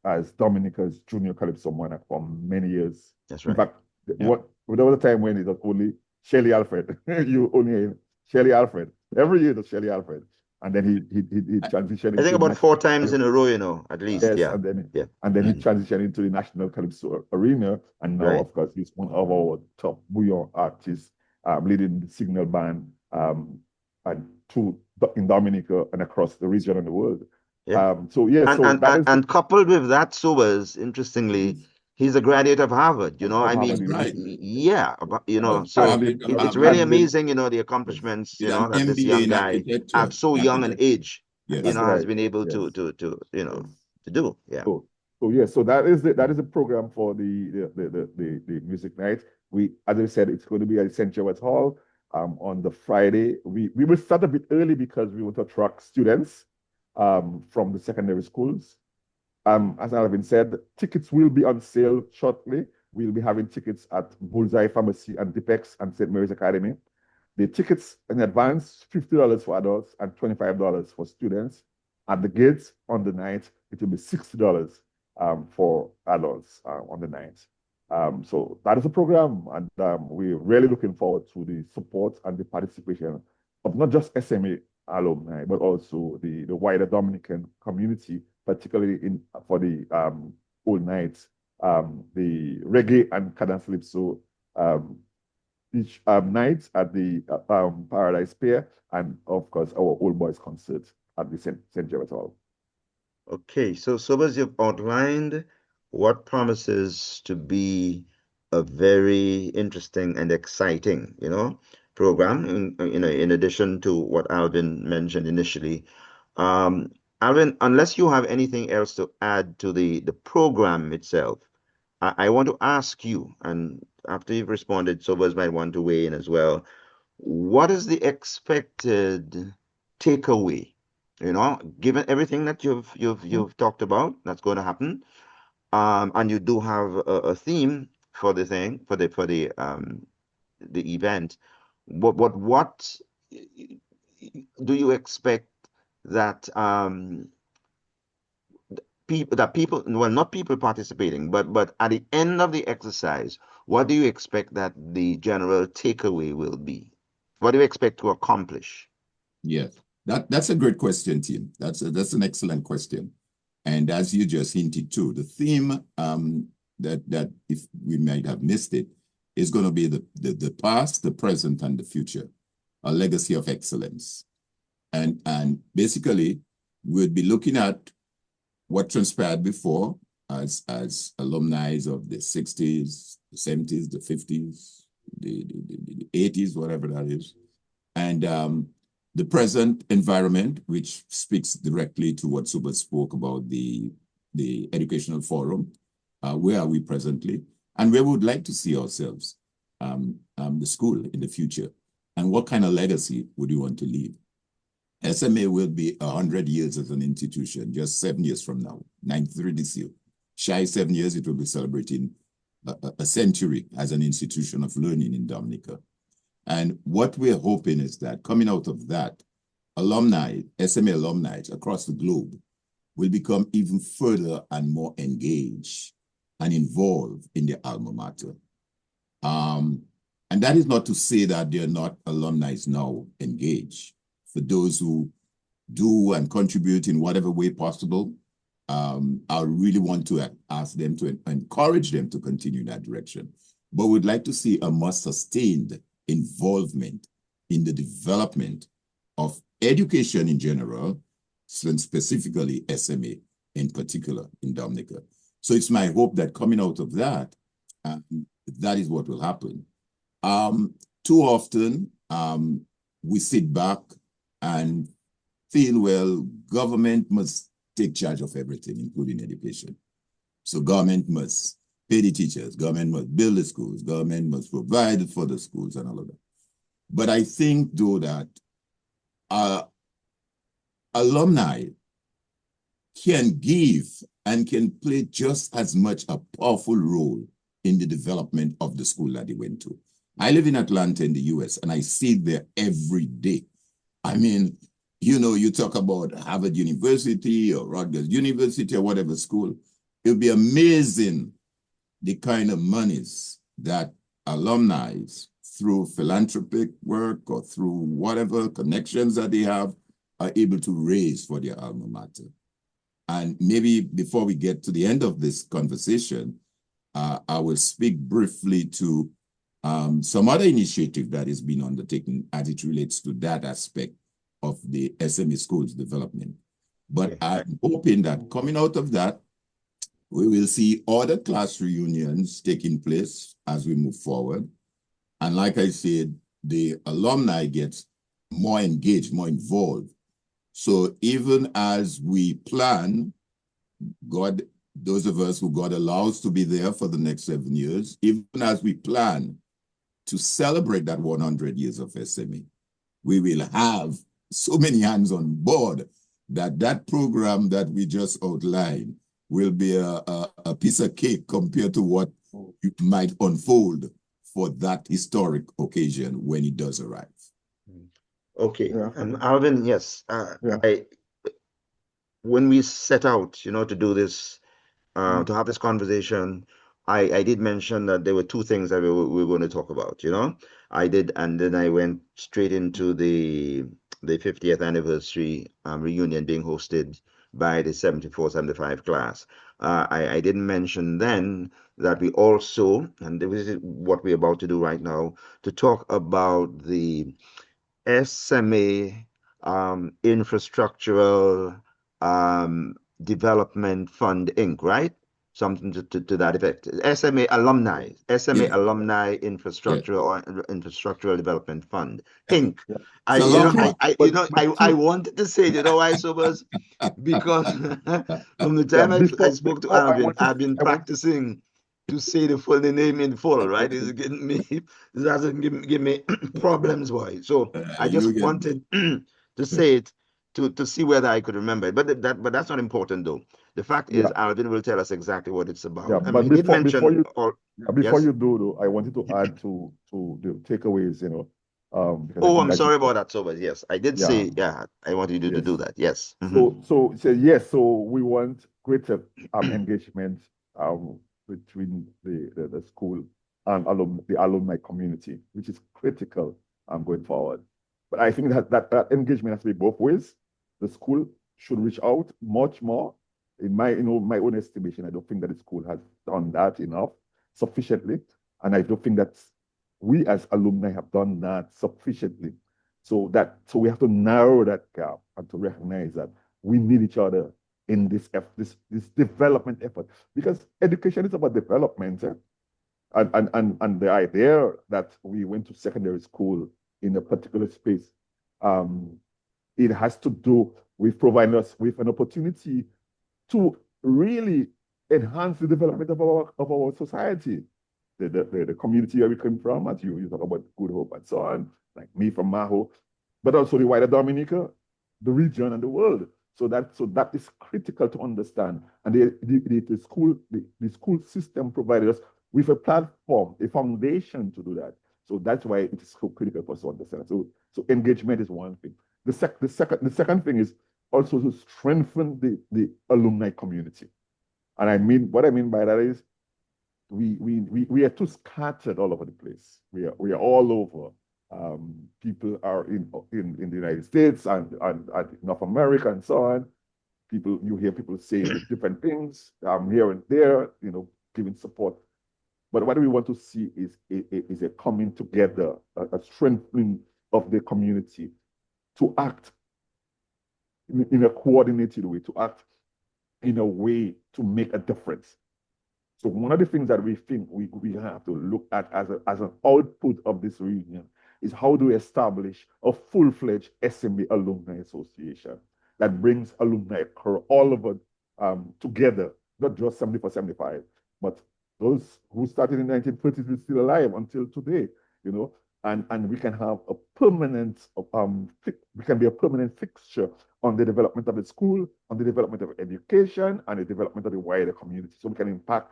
as Dominica's Junior Calypso Monarch for many years. That's right. In fact, there was a time when it was only Shelly Alfred. You only hear Shelly Alfred. Every year it was Shelly Alfred. And then he transitioned. I think about 4 times in a row, at least. Yes, Yeah. and then he transitioned into the National Calypso Arena, and now, of course, he's one of our top bouillon artists, leading the Signal Band, and in Dominica and across the region and the world. Yeah. And coupled with that, Sobers, interestingly, he's a graduate of Harvard. So it's really amazing, the accomplishments, that this young guy at so young an age, has been able to do. Yeah. So that is the program for the music night. As I said, it's going to be at St. Joe's Hall on the Friday. We will start a bit early because we want to attract students from the secondary schools. As Alvin said, tickets will be on sale shortly. We'll be having tickets at Bullseye Pharmacy and Dipex and St. Mary's Academy. The tickets in advance, $50 for adults and $25 for students. At the gates on the night, it will be $60 for adults on the night. So that is the program, and we're really looking forward to the support and the participation of not just SMA alumni, but also the wider Dominican community, particularly for the old nights, the reggae and cadence calypso each night at the Paradise Pier, and of course our Old Boys concert at the St. James Hall. Okay, so as you've outlined what promises to be a very interesting and exciting, program, in addition to what Alvin mentioned initially. Alvin, unless you have anything else to add to the program itself, I want to ask you, and after you've responded, Sobers might want to weigh in as well. What is the expected takeaway? Given everything that you've talked about, that's going to happen, and you do have a theme for the thing for the event. What do you expect that people, well, not people participating, but at the end of the exercise, what do you expect that the general takeaway will be? What do you expect to accomplish? Yes, that's a great question, Tim. That's an excellent question. And as you just hinted to, the theme that if we might have missed it is going to be the past, the present, and the future, a legacy of excellence. And basically, we'll be looking at what transpired before as alumni of the 60s, the 70s, the 50s, the 80s, whatever that is. And the present environment, which speaks directly to what Suba spoke about, the educational forum. Where are we presently? And where we would like to see ourselves, the school in the future. And what kind of legacy would you want to leave? SMA will be 100 years as an institution, just 7 years from now, 93 this year. Shy 7 years, it will be celebrating a century as an institution of learning in Dominica. And what we're hoping is that coming out of that, alumni, SMA alumni across the globe will become even further and more engaged and involved in the alma mater. And that is not to say that they're not alumni now engaged. For those who do and contribute in whatever way possible, I really want to ask them to encourage them to continue in that direction. But we'd like to see a more sustained involvement in the development of education in general, and specifically SMA in particular in Dominica. So it's my hope that coming out of that, that is what will happen. Too often, we sit back and feel, well, government must take charge of everything, including education. So government must pay the teachers, government must build the schools, government must provide for the schools and all of that. But I think, though, that alumni can give and can play just as much a powerful role in the development of the school that they went to. I live in Atlanta in the US, and I see it there every day. I mean, you know, you talk about Harvard University or Rutgers University or whatever school, it'll be amazing the kind of monies that alumni through philanthropic work or through whatever connections that they have are able to raise for their alma mater. And maybe before we get to the end of this conversation, I will speak briefly to some other initiative that is being undertaken as it relates to that aspect of the SMA schools development. But I'm hoping that coming out of that, we will see other class reunions taking place as we move forward. And like I said, the alumni gets more engaged, more involved. So even as we plan, God, those of us who God allows to be there for the next 7 years, even as we plan to celebrate that 100 years of SMA, we will have so many hands on board that that program that we just outlined will be a piece of cake compared to what it might unfold for that historic occasion when it does arrive. Okay, Alvin, yes, when we set out, to do this, to have this conversation, I did mention that there were two things that we were going to talk about, I did, and then I went straight into the 50th anniversary reunion being hosted by the 74-75 class. I didn't mention then that we also, and this is what we're about to do right now, to talk about the SMA Infrastructural Development Fund, Inc., right? Something to that effect. SMA Alumni Infrastructural Development Fund, Inc. I wanted to say, why, Sobers? Because from the time I spoke to Alvin, I've been practicing to say the full name in full, right? It doesn't give me problems, boy. So I just wanted to say it to see whether I could remember it. But that's not important, though. The fact is, Alvin will tell us exactly what it's about. But before you do, though, I wanted to add to the takeaways, I'm sorry about that, Sobers. Yes, I did say, I wanted you to do that. Yes. So we want greater engagement between the school and the alumni community, which is critical going forward. But I think that engagement has to be both ways. The school should reach out much more. In my own estimation, I don't think that the school has done that enough sufficiently, and I don't think that we as alumni have done that sufficiently. So we have to narrow that gap and to recognize that we need each other in this development effort, because education is about development. And the idea that we went to secondary school in a particular space, it has to do with providing us with an opportunity to really enhance the development of our society, the community where we come from, as you talk about Good Hope and so on, like me from Maho, but also the wider Dominica, the region and the world. So that is critical to understand. And the school system provided us with a platform, a foundation to do that. So that's why it is so critical for us to understand. So engagement is one thing. The second thing is also to strengthen the alumni community. And what I mean by that is we are too scattered all over the place. We are all over. People are in the United States and North America and so on. You hear people saying different things here and there, giving support. But what we want to see is a coming together, a strengthening of the community to act in a coordinated way, to act in a way to make a difference. So one of the things that we think we have to look at as an output of this reunion is how do we establish a full-fledged SMA Alumni Association that brings alumni all over together, not just 74, 75, but those who started in the 1930s are still alive until today, and we can have a permanent, we can be a permanent fixture on the development of the school, on the development of education, and the development of the wider community. So we can impact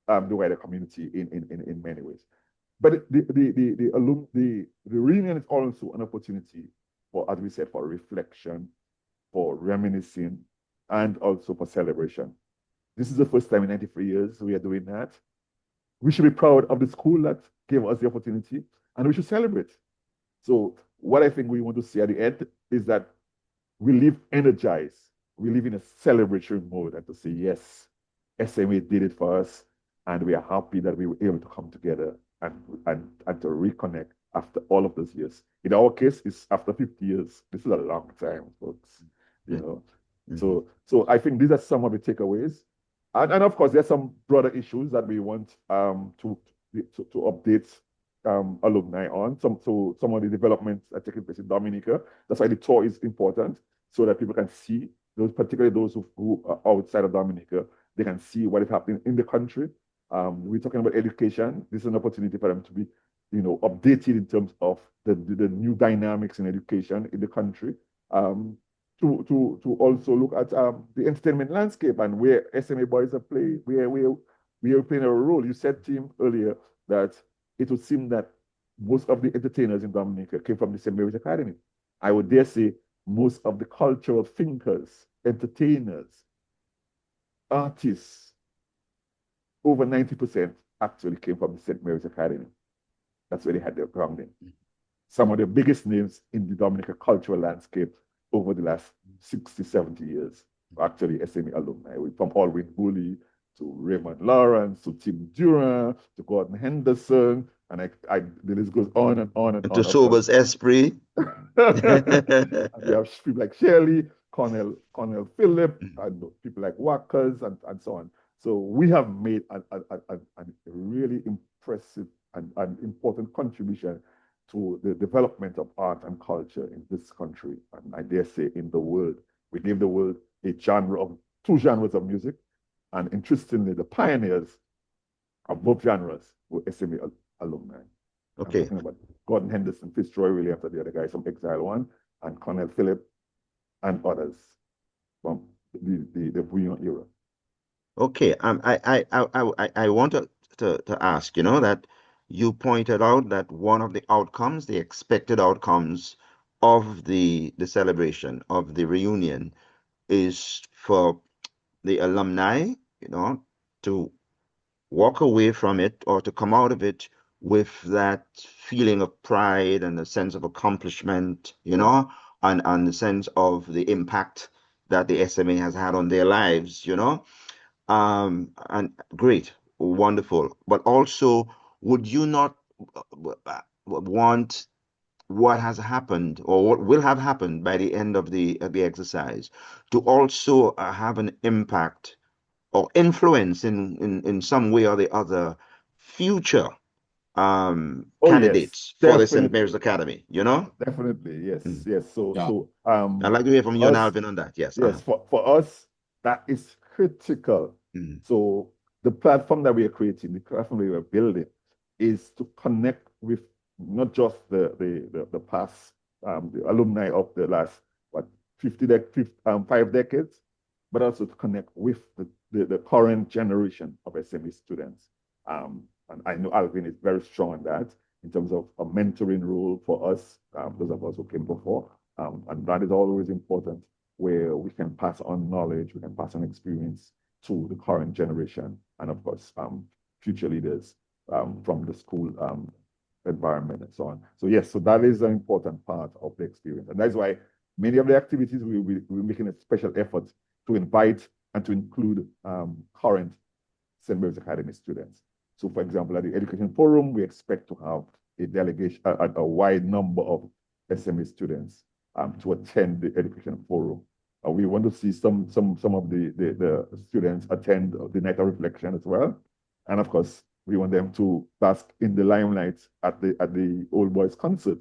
the wider community in many ways. But the reunion is also an opportunity for, as we said, for reflection, for reminiscing, and also for celebration. This is the first time in 93 years we are doing that. We should be proud of the school that gave us the opportunity, and we should celebrate. So what I think we want to see at the end is that we live energized. We live in a celebratory mode and to say, yes, SMA did it for us, and we are happy that we were able to come together and to reconnect after all of those years. In our case, it's after 50 years. This is a long time, folks. So I think these are some of the takeaways. And of course, there's some broader issues that we want to update alumni on. Some of the developments are taking place in Dominica. That's why the tour is important, so that people can see, particularly those who are outside of Dominica, they can see what is happening in the country. We're talking about education. This is an opportunity for them to be, updated in terms of the new dynamics in education in the country. To also look at the entertainment landscape and where SMA boys are playing, where we are playing a role. You said, Tim, earlier that it would seem that most of the entertainers in Dominica came from the St. Mary's Academy. I would dare say most of the cultural thinkers, entertainers, artists, over 90% actually came from the St. Mary's Academy. That's where they had their grounding. Some of the biggest names in the Dominica cultural landscape over the last 60, 70 years were actually SMA alumni, from Alwyn Bully to Raymond Lawrence to Tim Durant to Gordon Henderson, and the list goes on and on and on. To Sober's Esprit. And we have people like Shirley, Cornell Phillip, and people like Wackers and so on. So we have made a really impressive and important contribution to the development of art and culture in this country, and I dare say in the world. We gave the world two genres of music, and interestingly, the pioneers of both genres were SMA alumni. Okay. I'm talking about Gordon Henderson, Fitzroy Williams, and the other guys from Exile One, and Cornell Phillip, and others from the Bouillon era. Okay. I want to ask, that you pointed out that one of the outcomes, the expected outcomes of the celebration of the reunion is for the alumni, to walk away from it or to come out of it with that feeling of pride and a sense of accomplishment, and the sense of the impact that the SMA has had on their lives, and great, wonderful. But also, would you not want what has happened or what will have happened by the end of the exercise to also have an impact or influence in some way or the other future candidates for the St. Mary's Academy, Definitely, yes, yes. Yeah. I'd like to hear from you and Alvin on that. Yes. Yes, for us, that is critical. So the platform that we are creating, the platform we are building, is to connect with not just the past, the alumni of the last 5 decades, but also to connect with the current generation of SMA students. And I know Alvin is very strong on that in terms of a mentoring role for us, those of us who came before. And that is always important, where we can pass on knowledge, we can pass on experience to the current generation, and of course, future leaders from the school environment and so on. So yes, so that is an important part of the experience. And that's why many of the activities we're making a special effort to invite and to include current St. Mary's Academy students. So for example, at the Education Forum, we expect to have a delegation, a wide number of SMA students to attend the Education Forum. We want to see some of the students attend the Night of Reflection as well. And of course, we want them to bask in the limelight at the Old Boys concert.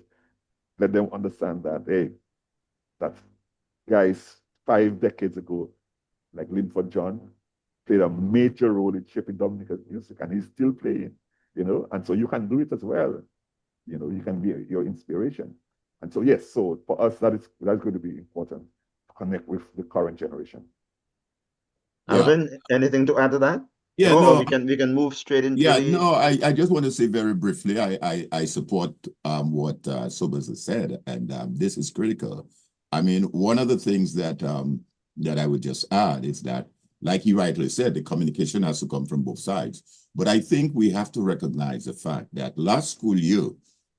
Let them understand that, hey, that guys 5 decades ago, like Linford John, played a major role in shaping Dominica's music, and he's still playing, and so you can do it as well. You can be your inspiration. And so, yes, so for us, that's going to be important to connect with the current generation. Alvin, anything to add to that? Yeah, or no, we can move straight into I just want to say very briefly, I support what Sobers has said, and this is critical. I mean, one of the things that I would just add is that, like you rightly said, the communication has to come from both sides. But I think we have to recognize the fact that last school year,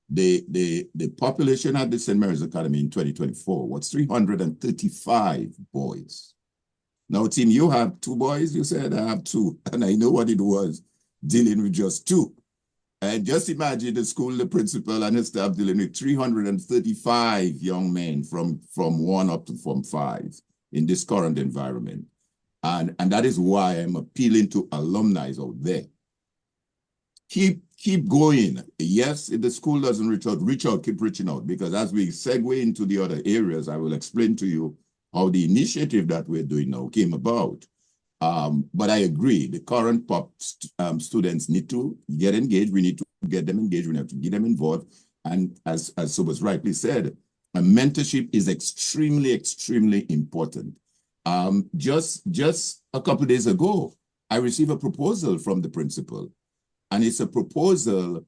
the population at the St. Mary's Academy in 2024 was 335 boys. Now, Tim, you have 2 boys, you said. I have 2, and I know what it was dealing with just 2. And just imagine the school, the principal, and the staff dealing with 335 young men from 1 up to Form 5 in this current environment. And that is why I'm appealing to alumni out there. Keep going. Yes, if the school doesn't reach out, keep reaching out, because as we segue into the other areas, I will explain to you how the initiative that we're doing now came about. But I agree, the current students need to get engaged. We need to get them engaged. We have to get them involved. And as Sobers rightly said, a mentorship is extremely, extremely important. Just a couple of days ago, I received a proposal from the principal, and it's a proposal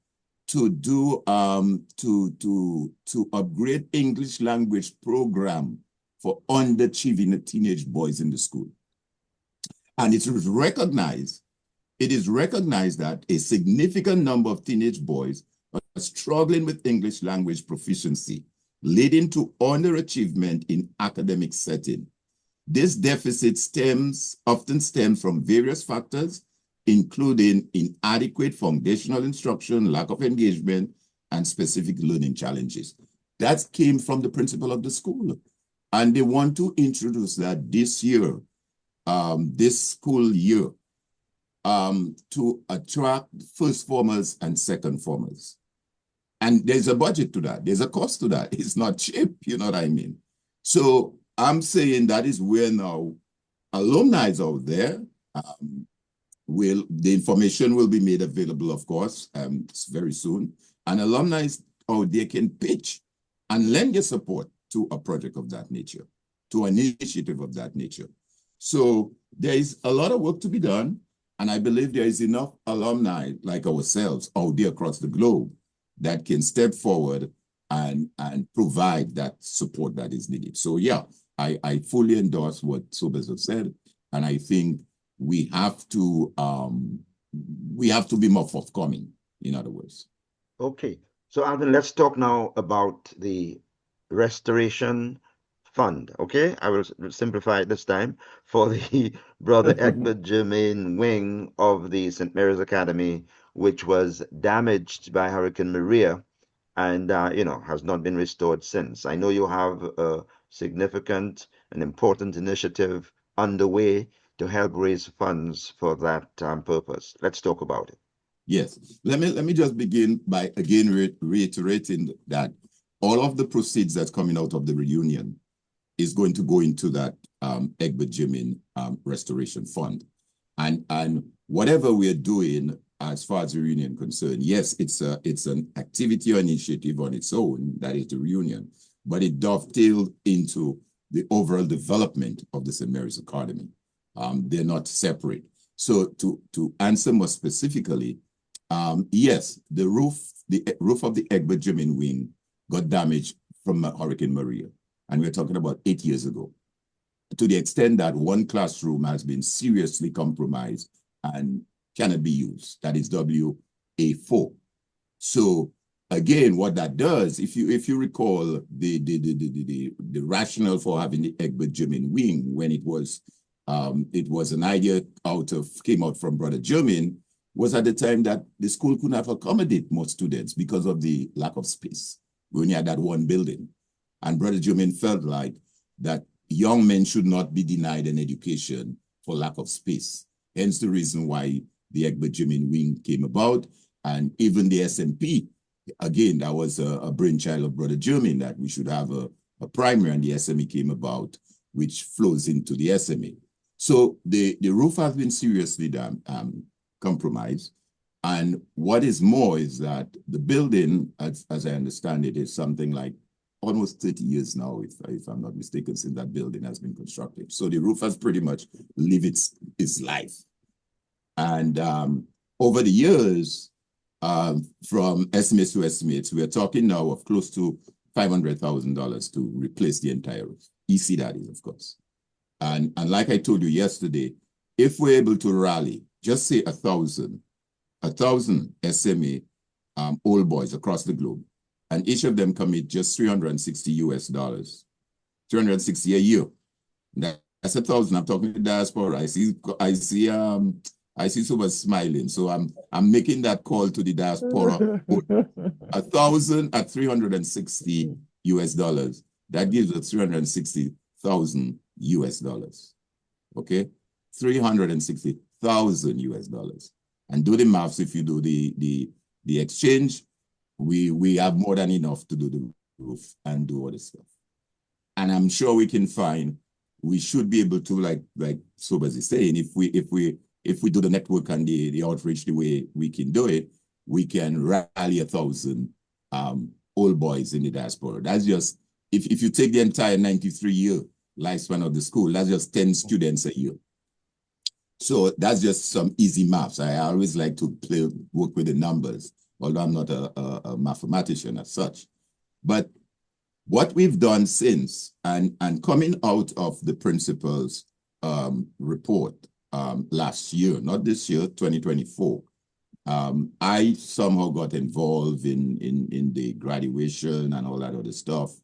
to do to upgrade English language program for underachieving teenage boys in the school. And it is recognized that a significant number of teenage boys are struggling with English language proficiency, leading to underachievement in academic setting. This deficit often stems from various factors, including inadequate foundational instruction, lack of engagement, and specific learning challenges. That came from the principal of the school. And they want to introduce that this year, this school year, to attract first formers and second formers. And there's a budget to that. There's a cost to that. It's not cheap, you know what I mean? So I'm saying that is where now alumni out there, the information will be made available, of course, very soon. And alumni out there can pitch and lend your support to a project of that nature, to an initiative of that nature. So there is a lot of work to be done. And I believe there is enough alumni like ourselves out there across the globe that can step forward and provide that support that is needed. So yeah, I fully endorse what Sobers has said. And I think we have to be more forthcoming, in other words. Okay. So Alvin, let's talk now about the Restoration Fund. Okay, I will simplify it this time for the Brother Egbert Germain wing of the St. Mary's Academy, which was damaged by Hurricane Maria and has not been restored since. I know you have a significant and important initiative underway to help raise funds for that purpose. Let's talk about it. Yes, let me just begin by again reiterating that all of the proceeds that's coming out of the reunion is going to go into that Egbert Germain Restoration Fund. And whatever we're doing as far as the reunion concerned, yes, it's an activity or initiative on its own, that is the reunion, but it dovetailed into the overall development of the St. Mary's Academy. They're not separate. So to answer more specifically, yes, the roof of the Egbert Jimin wing got damaged from Hurricane Maria, and we're talking about 8 years ago, to the extent that one classroom has been seriously compromised and cannot be used. That is WA4. So again, what that does, if you recall the rationale for having the Egbert Jimin wing, when it was an idea came out from Brother Jimin, was at the time that the school couldn't have accommodate more students because of the lack of space. We only had that one building. And Brother Jimin felt like that young men should not be denied an education for lack of space. Hence the reason why the Egbert Jimin wing came about. And even the SMP, again, that was a brainchild of Brother Jimin, that we should have a primary, and the SMA came about, which flows into the SMA. So the roof has been seriously compromised. And what is more is that the building, as I understand it, is something like almost 30 years now, if I'm not mistaken, since that building has been constructed. So the roof has pretty much lived its life. And over the years, from estimates to estimates, we're talking now of close to $500,000 to replace the entire roof. EC that is, of course. And like I told you yesterday, if we're able to rally, just say 1,000 SMA old boys across the globe, and each of them commit just $360, 360 a year. That's 1,000. I'm talking to diaspora. I see someone smiling, so I'm making that call to the diaspora. 1,000 at $360. That gives us $360,000. Okay, $360,000. And do the maths. If you do the exchange, we have more than enough to do the roof and do all the stuff. And I'm sure we can find. We should be able to, like Sobers is saying, if we do the network and the outreach the way we can do it, we can rally 1,000 old boys in the diaspora. That's just, if you take the entire 93-year lifespan of the school, that's just 10 students a year. So that's just some easy maths. I always like to work with the numbers, although I'm not a mathematician as such. But what we've done since, and coming out of the principal's report last year, not this year, 2024, I somehow got involved in the graduation and all that other stuff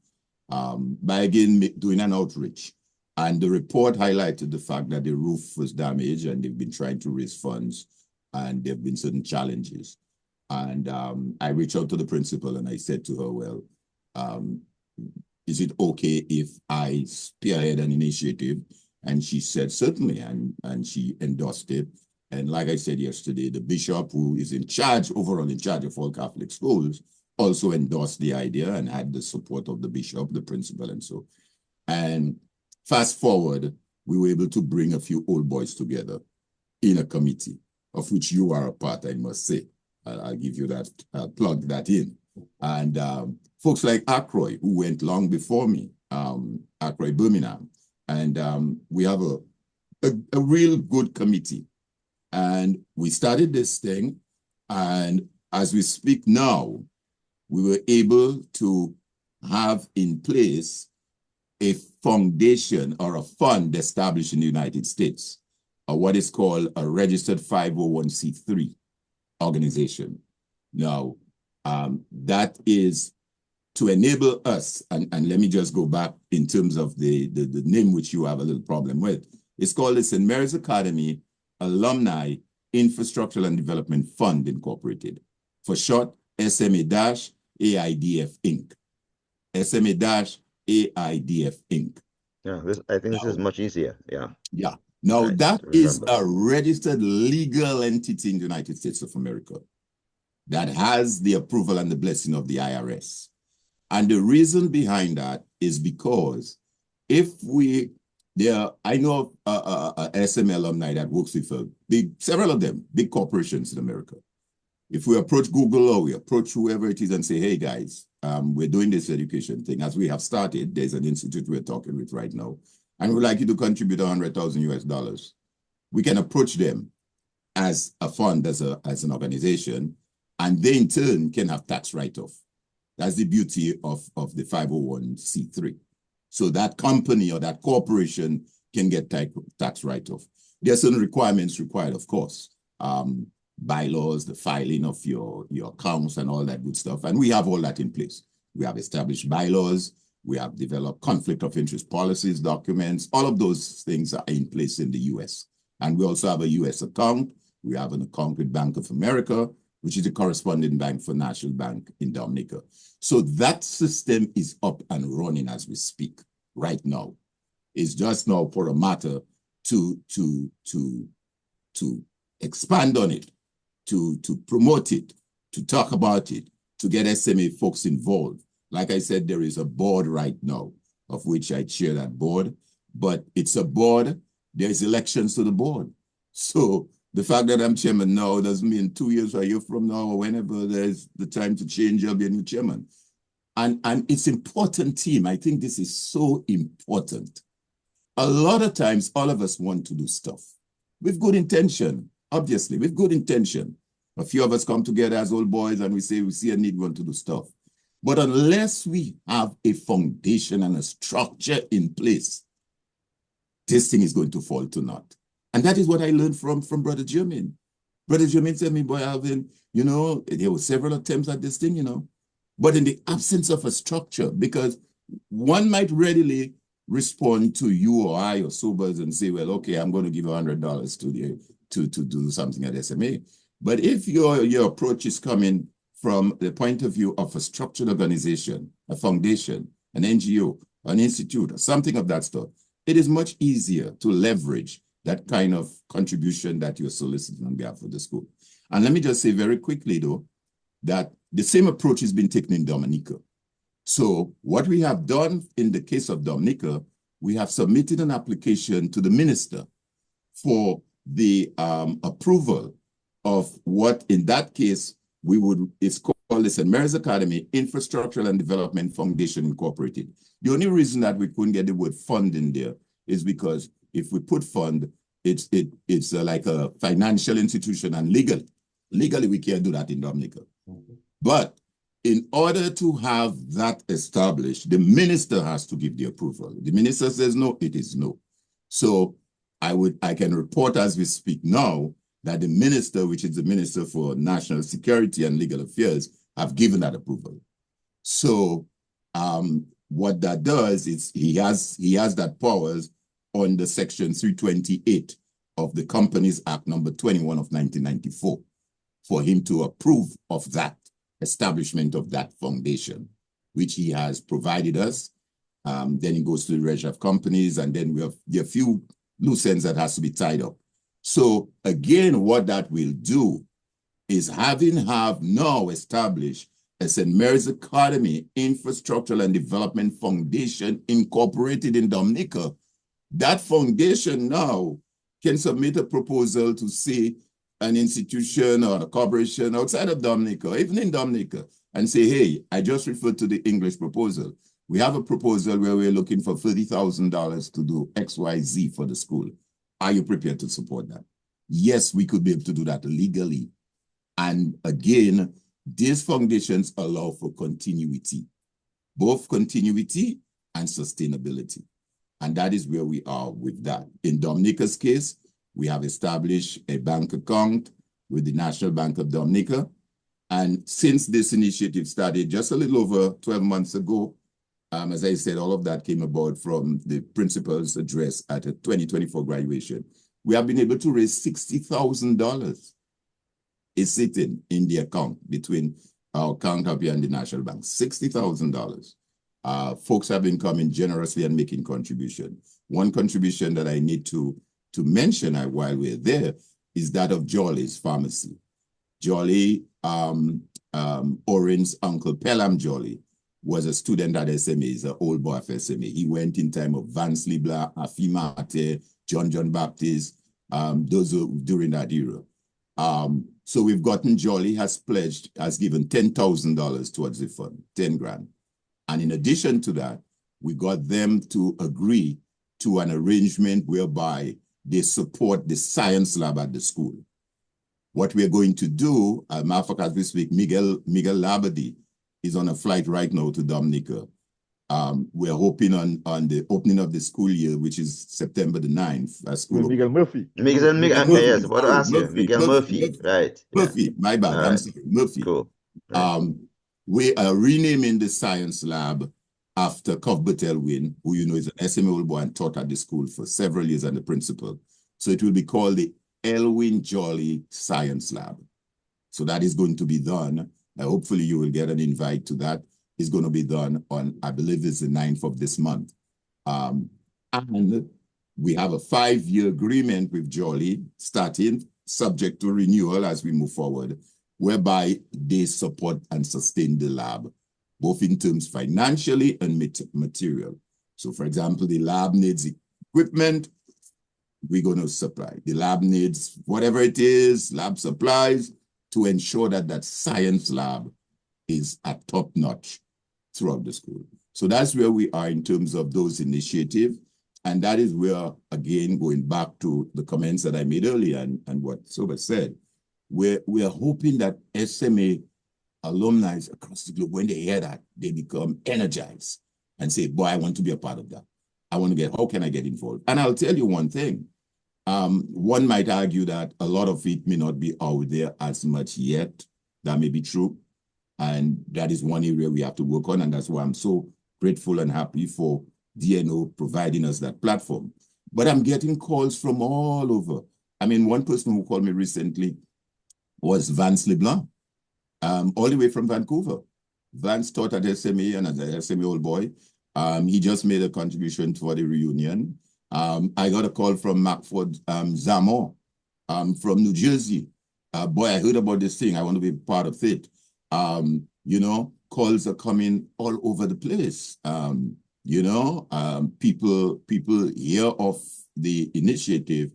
by again doing an outreach. And the report highlighted the fact that the roof was damaged and they've been trying to raise funds and there have been certain challenges. And I reached out to the principal and I said to her, well, is it okay if I spearhead an initiative? And she said, certainly, and she endorsed it. And like I said yesterday, the bishop, who is overall in charge of all Catholic schools, also endorsed the idea and had the support of the bishop, the principal, and so. And fast forward, we were able to bring a few old boys together in a committee, of which you are a part, I must say. I'll give you that, plug that in. And folks like Akroy, who went long before me, Akroy Birmingham, and we have a real good committee. And we started this thing, and as we speak now, we were able to have in place a foundation or a fund established in the United States, what is called a registered 501c3 organization. Now, that is to enable us, and let me just go back in terms of the name which you have a little problem with. It's called the St. Mary's Academy Alumni Infrastructural and Development Fund Incorporated. For short, SMA-AIDF Inc. SMA-AIDF Inc. Yeah, I think this is much easier. Yeah. Yeah. Now, Right, that is a registered legal entity in the United States of America that has the approval and the blessing of the IRS. And the reason behind that is because I know a SMA alumni that works with several of them, big corporations in America. If we approach Google or we approach whoever it is and say, hey guys, we're doing this education thing, as we have started, there's an institute we're talking with right now, and we'd like you to contribute 100,000 US dollars. We can approach them as a fund, as an organization, and they in turn can have tax write-off. That's the beauty of the 501c3. So that company or that corporation can get tax write-off. There are certain requirements required, of course. Bylaws, the filing of your accounts and all that good stuff. And we have all that in place. We have established bylaws. We have developed conflict of interest policies, documents. All of those things are in place in the US. And we also have a US account. We have an account with Bank of America, which is the corresponding bank for National Bank in Dominica. So that system is up and running as we speak right now. It's just now for a matter to expand on it, to promote it, to talk about it, to get SMA folks involved. Like I said, there is a board right now, of which I chair that board, but it's a board, there's elections to the board. So the fact that I'm chairman now doesn't mean 2 years or a year from now or whenever there's the time to change, I'll be a new chairman. And it's important, team. I think this is so important. A lot of times, all of us want to do stuff with good intention, obviously, with good intention. A few of us come together as old boys and we say we see a need, we want to do stuff. But unless we have a foundation and a structure in place, this thing is going to fall to naught. And that is what I learned from Brother Jermaine. Brother Jermaine said me, boy, Alvin, you know, there were several attempts at this thing, you know, but in the absence of a structure, because one might readily respond to you or I or Sobers and say, well, okay, I'm going to give $100 to do something at SMA. But if your approach is coming from the point of view of a structured organization, a foundation, an NGO, an institute, or something of that sort, it is much easier to leverage that kind of contribution that you're soliciting on behalf of the school. And let me just say very quickly, though, that the same approach has been taken in Dominica. So what we have done in the case of Dominica, we have submitted an application to the minister for the approval of what, in that case, it's called the St. Mary's Academy Infrastructural and Development Foundation Incorporated. The only reason that we couldn't get the word fund in there is because if we put fund, it's like a financial institution, and legally we can't do that in Dominica. But in order to have that established, the minister has to give the approval. The minister says no, it is no. So I can report as we speak now that the minister, which is the Minister for National Security and Legal Affairs, have given that approval. So what that does is he has that powers under Section 328 of the Companies Act number 21 of 1994 for him to approve of that establishment of that foundation, which he has provided us. Then it goes to the Register of Companies, and then we have a few loose ends that has to be tied up. So again, what that will do is have now established a St. Mary's Academy Infrastructural and Development Foundation incorporated in Dominica. That foundation now can submit a proposal to say an institution or a corporation outside of Dominica, even in Dominica, and say, hey, I just referred to the English proposal. We have a proposal where we're looking for $30,000 to do XYZ for the school. Are you prepared to support that? Yes, we could be able to do that legally. And again, these foundations allow for continuity, both continuity and sustainability. And that is where we are with that. In Dominica's case, we have established a bank account with the National Bank of Dominica. And since this initiative started just a little over 12 months ago, as I said, all of that came about from the principal's address at a 2024 graduation. We have been able to raise $60,000 is sitting in the account between our account up here and the National Bank, $60,000. Folks have been coming generously and making contribution. One contribution that I need to mention while we're there is that of Jolly's pharmacy. Jolly, Orin's uncle Pelham Jolly, was a student at SMA. He's an old boy of SMA. He went in time of Vance Libla, Afimate, John Baptist, those during that era. So we've gotten Jolly has given $10,000 towards the fund, 10 grand. And in addition to that, we got them to agree to an arrangement whereby they support the science lab at the school. What we're going to do, matter of fact, as we speak, Miguel Labadie is on a flight right now to Dominica. We're hoping on the opening of the school year, which is September the 9th. Miguel Murphy. Miguel, Murphy. yes, what I ask you? Miguel Murphy, right. Murphy, my bad, I'm sorry, Murphy. Cool. Right. We are renaming the science lab after Cuthbert Elwin, who you know is an SMA old boy and taught at the school for several years and the principal. So it will be called the Elwin Jolly Science Lab. So that is going to be done. Hopefully you will get an invite to that. It's going to be done on, I believe it's the 9th of this month. And we have a 5-year agreement with Jolly, starting subject to renewal as we move forward, whereby they support and sustain the lab, both in terms financially and material. So for example, the lab needs equipment, we're going to supply. The lab needs whatever it is, lab supplies, to ensure that that science lab is at top notch throughout the school. So that's where we are in terms of those initiatives. And that is where, again, going back to the comments that I made earlier and what Soba said, we're hoping that SMA alumni across the globe, when they hear that, they become energized and say, boy, I want to be a part of that. I want to how can I get involved? And I'll tell you one thing. One might argue that a lot of it may not be out there as much yet. That may be true. And that is one area we have to work on. And that's why I'm so grateful and happy for DNO providing us that platform. But I'm getting calls from all over. I mean, one person who called me recently was Vance LeBlanc, all the way from Vancouver. Vance taught at SMA and as an SMA old boy. He just made a contribution for the reunion. I got a call from Macford Zamor from New Jersey. Boy, I heard about this thing. I want to be part of it. You know, calls are coming all over the place. You know, people hear of the initiative.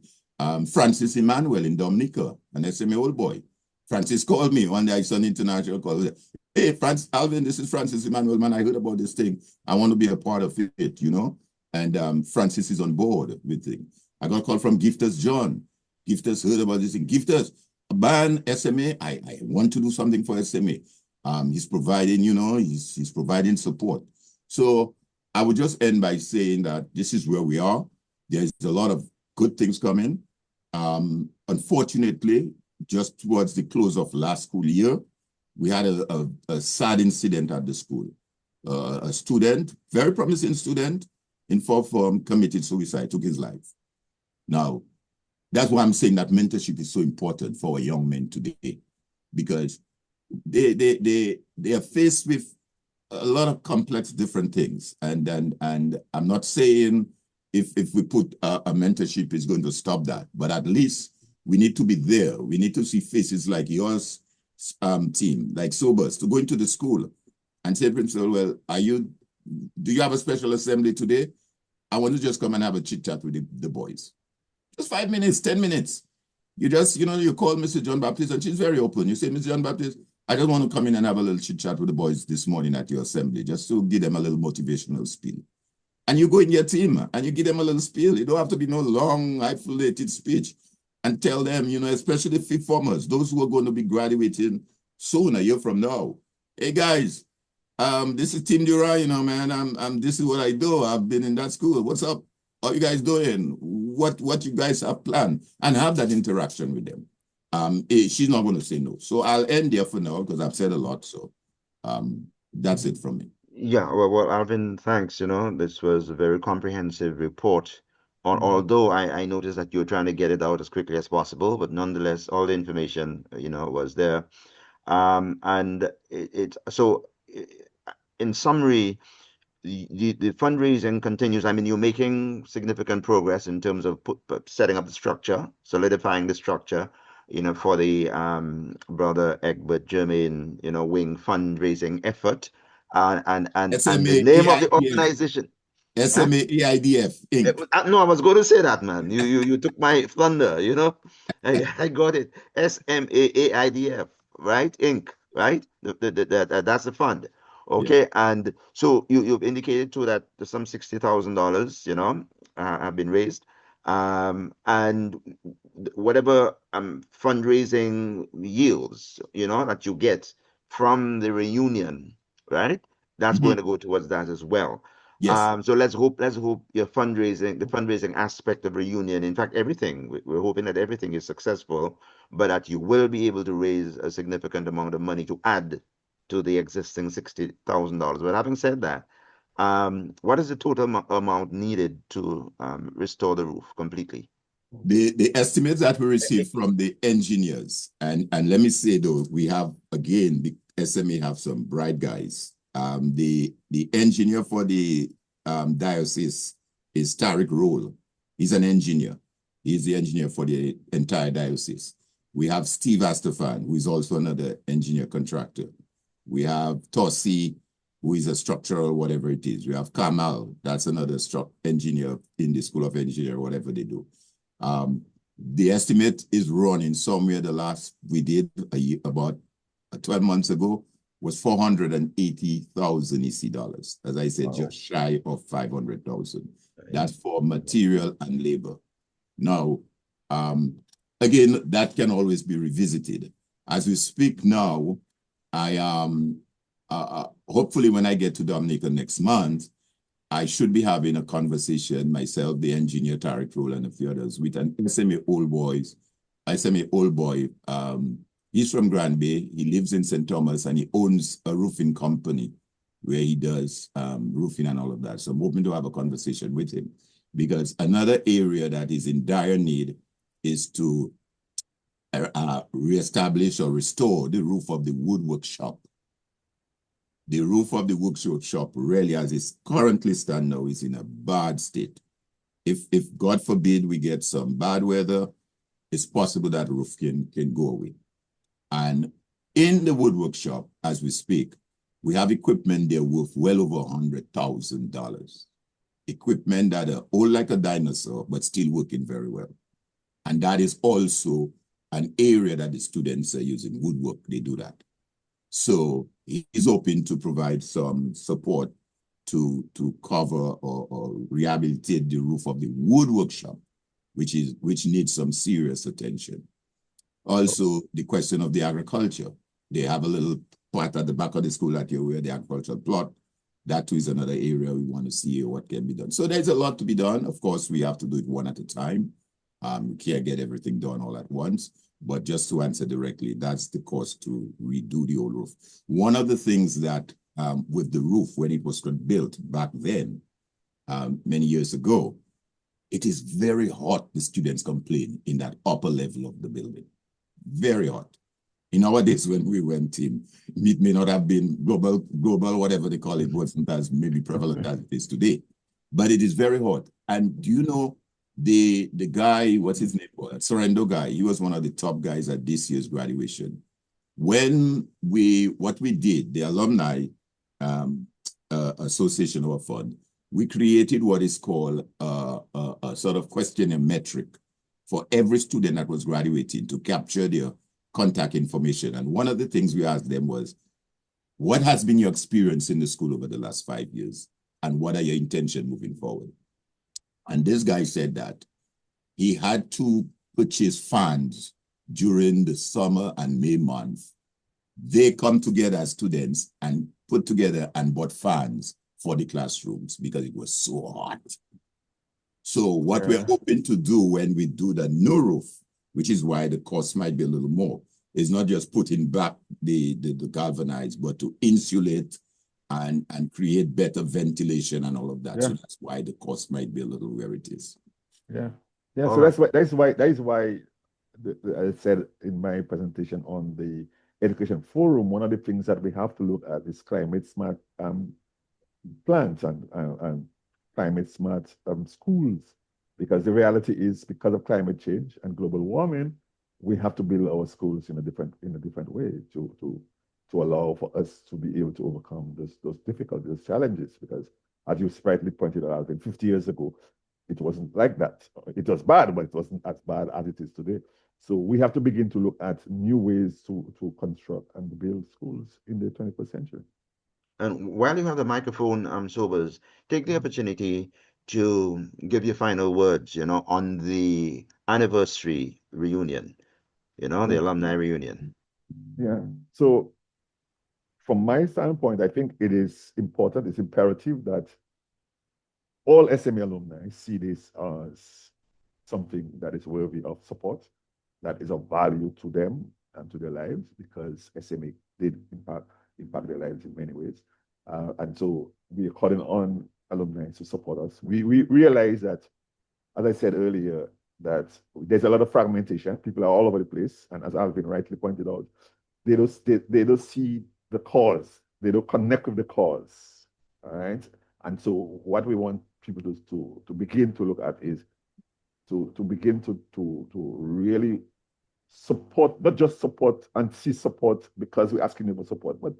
Francis Emmanuel in Dominica, an SMA old boy. Francis called me one day. I saw an international call. Hey, Alvin, this is Francis Emmanuel, man. I heard about this thing. I want to be a part of it, you know. And Francis is on board with it. I got a call from Gifters John. Gifters heard about this thing. Gifters, ban SMA. I want to do something for SMA. He's providing, you know, he's providing support. So I would just end by saying that this is where we are. There's a lot of good things coming. Unfortunately, just towards the close of last school year, we had a sad incident at the school. A student, very promising student, in fourth form, committed suicide, took his life. Now, that's why I'm saying that mentorship is so important for our young men today, because they are faced with a lot of complex different things. And I'm not saying if we put a mentorship is going to stop that, but at least we need to be there. We need to see faces like yours, team, like Sobers, to go into the school and say, principal, well, do you have a special assembly today? I want to just come and have a chit chat with the boys. Just 5 minutes, 10 minutes. You just, you know, you call Mr. John Baptist and she's very open. You say, Mr. John Baptist, I just want to come in and have a little chit chat with the boys this morning at your assembly, just to give them a little motivational spiel. And you go in your team and you give them a little spiel. You don't have to be no long, isolated speech, and tell them, you know, especially fifth formers, those who are going to be graduating soon, a year from now. Hey guys, this is Tim Duran, you know, man. This is what I do. I've been in that school. What's up? How you guys doing? What you guys have planned? And have that interaction with them. She's not going to say no. So I'll end there for now because I've said a lot. So that's it from me. Yeah, well, Alvin, thanks. You know, this was a very comprehensive report. Although I noticed that you were trying to get it out as quickly as possible, but nonetheless, all the information, you know, was there. And so in summary, the fundraising continues. I mean, you're making significant progress in terms of setting up the structure, solidifying the structure, you know, for the Brother Egbert Germain, you know, wing fundraising effort. And the name of the organization. SMA AIDF Inc. No, I was going to say that, man. You took my thunder, you know. I got it. SMAAIDF, right? Inc., right? That's the fund. Yeah. Okay, and so you've indicated too that there's some $60,000, you know, have been raised. And whatever fundraising yields, you know, that you get from the reunion, right? That's Mhm. going to go towards that as well. Yes. So let's hope your fundraising, the fundraising aspect of reunion, in fact, everything, we're hoping that everything is successful, but that you will be able to raise a significant amount of money to add to the existing $60,000. But having said that, what is the total amount needed to restore the roof completely? The estimates that we received from the engineers, and let me say though, we have again the SMA have some bright guys. The engineer for the diocese is Tariq Roll. He's an engineer. He's the engineer for the entire diocese. We have Steve Astafan, who is also another engineer contractor. We have Tossi, who is a structural whatever it is. We have Kamal, that's another engineer in the School of Engineering, whatever they do. The estimate is running somewhere. The last we did about 12 months ago was 480,000 EC dollars. As I said, just shy of 500,000. That's for material and labor. Now, again, that can always be revisited. As we speak now, I hopefully when I get to Dominica next month, I should be having a conversation myself, the engineer Tariq Roll, and a few others with an SMA old boy. He's from Grand Bay. He lives in St. Thomas and he owns a roofing company where he does roofing and all of that. So I'm hoping to have a conversation with him because another area that is in dire need is to reestablish or restore the roof of the woodwork shop. The roof of the workshop really, as it's currently stand now, is in a bad state. If God forbid we get some bad weather, it's possible that roof can go away. And in the woodwork shop, as we speak, we have equipment there worth well over $100,000. Equipment that are old like a dinosaur, but still working very well. And that is also an area that the students are using. Woodwork, they do that. So he's hoping to provide some support to cover or rehabilitate the roof of the woodwork shop, which needs some serious attention. Also, the question of the agriculture. They have a little plot at the back of the school that you're aware, the agricultural plot. That too is another area we want to see what can be done. So there's a lot to be done. Of course, we have to do it one at a time. We can't get everything done all at once. But just to answer directly, that's the cost to redo the old roof. One of the things that with the roof, when it was built back then, many years ago, it is very hot, the students complain, in that upper level of the building. Very hot. In our days when we went in, it may not have been global, whatever they call it, wasn't as maybe prevalent as it is today. But it is very hot. And do you know, the guy, what's his name? Sorrento guy, he was one of the top guys at this year's graduation. When what we did, the alumni association of a fund, we created what is called a sort of questionnaire metric for every student that was graduating to capture their contact information. And one of the things we asked them was, what has been your experience in the school over the last 5 years? And what are your intentions moving forward? And this guy said that he had to purchase fans during the summer and May month. They come together as students and put together and bought fans for the classrooms because it was so hot. So what we're hoping to do when we do the new roof, which is why the cost might be a little more, is not just putting back the galvanized, but to insulate and create better ventilation and all of that. So that's why the cost might be a little where it is. Yeah. So that's why I said in my presentation on the education forum, one of the things that we have to look at is climate smart plants and climate smart schools, because the reality is, because of climate change and global warming, we have to build our schools in a different way to allow for us to be able to overcome those challenges, because as you rightly pointed out, 50 years ago, it wasn't like that. It was bad, but it wasn't as bad as it is today. So we have to begin to look at new ways to construct and build schools in the 21st century. And while you have the microphone, Sobers, take the opportunity to give your final words, on the anniversary reunion, the alumni reunion. Yeah. So from my standpoint, I think it is important, it's imperative that all SMA alumni see this as something that is worthy of support, that is of value to them and to their lives, because SMA did impact their lives in many ways. And so we are calling on alumni to support us. We realize that, as I said earlier, that there's a lot of fragmentation. People are all over the place. And as Alvin rightly pointed out, they don't see the cause. They don't connect with the cause. All right. And so what we want people to begin to look at is to begin to really support, not just support and see support because we're asking them for support, but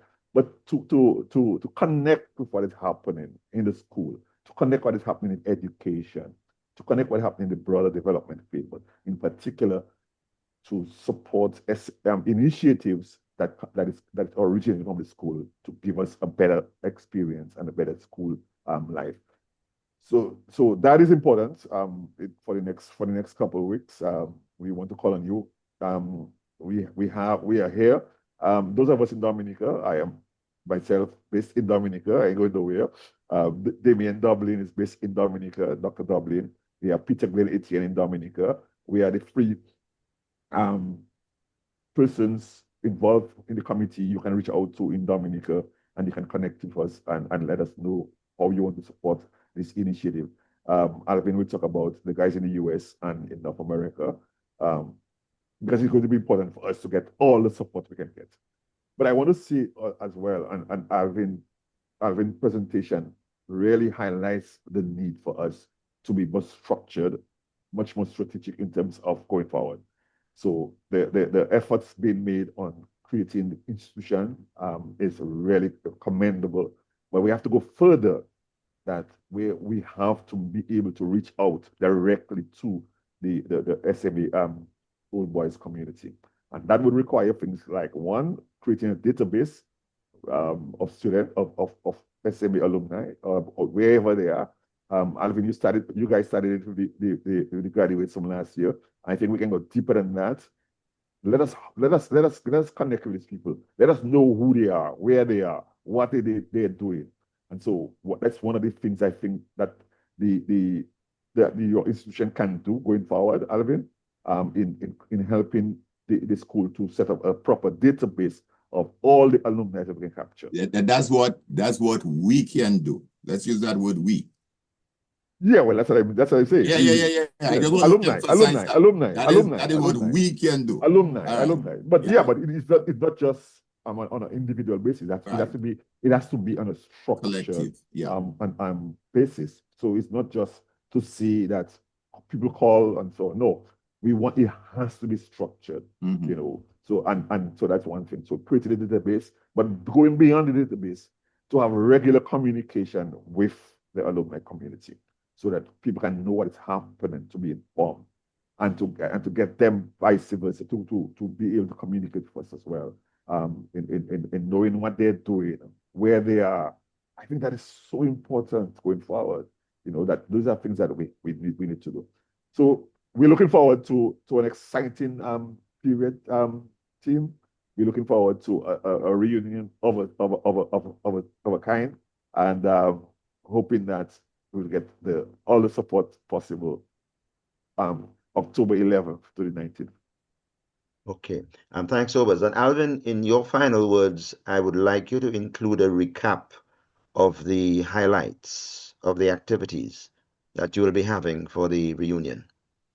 to connect with what is happening in the school, to connect what is happening in education, to connect what is happening in the broader development field, but in particular to support initiatives that originate from the school to give us a better experience and a better school life. So that is important for the next couple of weeks. We want to call on you. We are here. Those of us in Dominica, I am myself based in Dominica. I ain't going nowhere. Damien Dublin is based in Dominica, Dr. Dublin. We have Peter Glenn Etienne in Dominica. We are the three persons involved in the committee you can reach out to in Dominica, and you can connect with us and let us know how you want to support this initiative. Alvin will talk about the guys in the US and in North America, because it's going to be important for us to get all the support we can get. But I want to see as well, and Alvin's presentation really highlights the need for us to be more structured, much more strategic in terms of going forward. So the efforts being made on creating the institution is really commendable, but we have to go further, that we have to be able to reach out directly to the SMA Old Boys community. And that would require things like, one, creating a database of students, of SMA alumni, or wherever they are. Alvin, you guys started it with the graduates from last year. I think we can go deeper than that. Let us connect with these people. Let us know who they are, where they are, what they're doing. And so that's one of the things I think that your institution can do going forward, Alvin, in helping the school to set up a proper database of all the alumni that we can capture. Yeah, that's what we can do. Let's use that word "we." Yeah, well, that's what I say. Yeah. I just want alumni. That is what we can do. Alumni. But but it's not just on an individual basis. It has to be on a structured basis. So it's not just to see that people call and so on. No, it has to be structured. So so that's one thing. So creating a database, but going beyond the database to have regular communication with the alumni community, so that people can know what is happening, to be informed, and to get them vice versa to be able to communicate with us as well, in knowing what they're doing, where they are. I think that is so important going forward. That those are things that we need to do. So we're looking forward to an exciting period, team. We're looking forward to a reunion of a kind, and hoping that we'll get all the support possible October 11th to the 19th. Okay, and thanks, Sobers. And Alvin, in your final words, I would like you to include a recap of the highlights of the activities that you will be having for the reunion.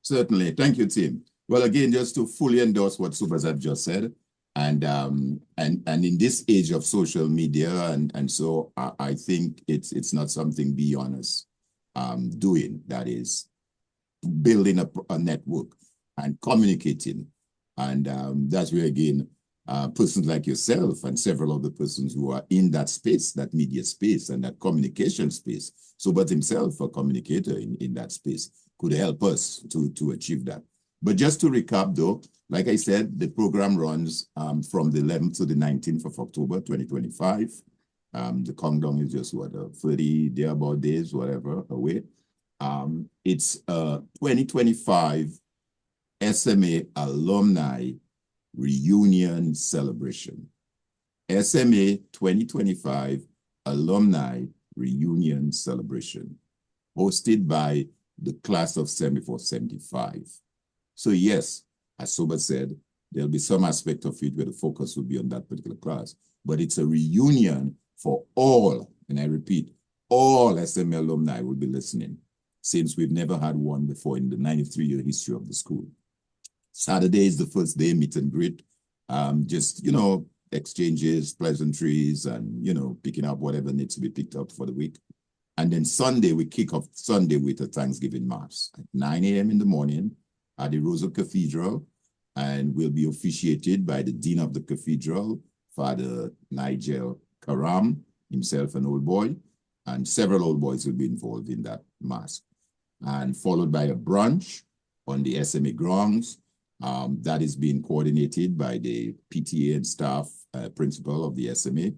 Certainly. Thank you, Tim. Well, again, just to fully endorse what Sobers have just said, and in this age of social media, and so I think it's not something beyond us doing. That is building a network and communicating, and that's where, again, persons like yourself and several other persons who are in that space, that media space and that communication space. Sobat himself, a communicator in that space, could help us to achieve that. But just to recap though, like I said, the program runs from the 11th to the 19th of October, 2025. The countdown is just what, 30 thereabout days, whatever, away. It's 2025 SMA Alumni Reunion Celebration. SMA 2025 Alumni Reunion Celebration, hosted by the class of 74-75. So yes, as Soba said, there'll be some aspect of it where the focus will be on that particular class, but it's a reunion for all, and I repeat, all SMA alumni will be listening, since we've never had one before in the 93-year history of the school. Saturday is the first day, meet and greet, just, you know, exchanges, pleasantries, and, you know, picking up whatever needs to be picked up for the week. And then Sunday, we kick off Sunday with a Thanksgiving Mass at 9 a.m. in the morning at the Rosa Cathedral, and will be officiated by the Dean of the Cathedral, Father Nigel Karam, himself an old boy, and several old boys will be involved in that Mass. And followed by a brunch on the SMA grounds, that is being coordinated by the PTA and staff principal of the SMA.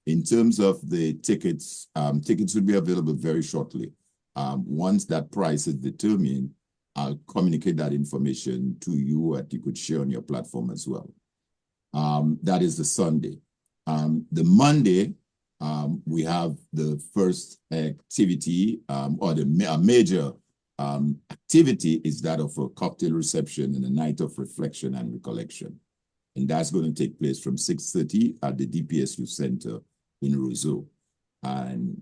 In terms of the tickets, tickets will be available very shortly. Once that price is determined, I'll communicate that information to you that you could share on your platform as well. That is the Sunday. The Monday, we have the first activity, or the major activity is that of a cocktail reception and a night of reflection and recollection. And that's going to take place from 6:30 at the DPSU Center in Roseau. And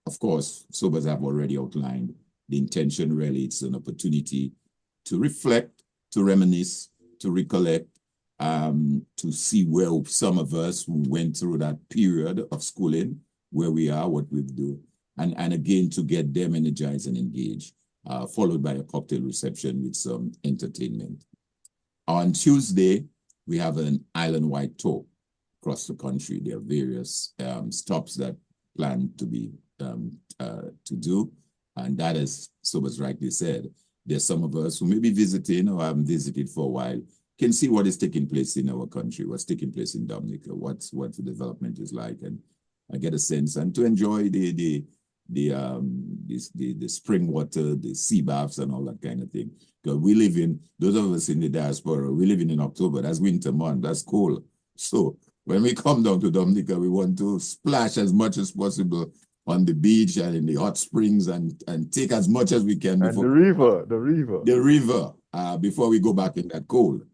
of course, Sobers have already outlined the intention. Really, it's an opportunity to reflect, to reminisce, to recollect, to see where some of us who went through that period of schooling, where we are, what we've done, and again, to get them energized and engaged, followed by a cocktail reception with some entertainment. On Tuesday, we have an island-wide tour across the country. There are various stops that plan to be to do, and that, as Sobers rightly said, there's some of us who may be visiting or haven't visited for a while, can see what is taking place in our country, what's taking place in Dominica, what the development is like, and I get a sense, and to enjoy the spring water, the sea baths, and all that kind of thing. Because we live in, those of us in the diaspora, we live in October. That's winter month. That's cold. So when we come down to Dominica, we want to splash as much as possible on the beach and in the hot springs, and take as much as we can. And the river, before we go back in that cold.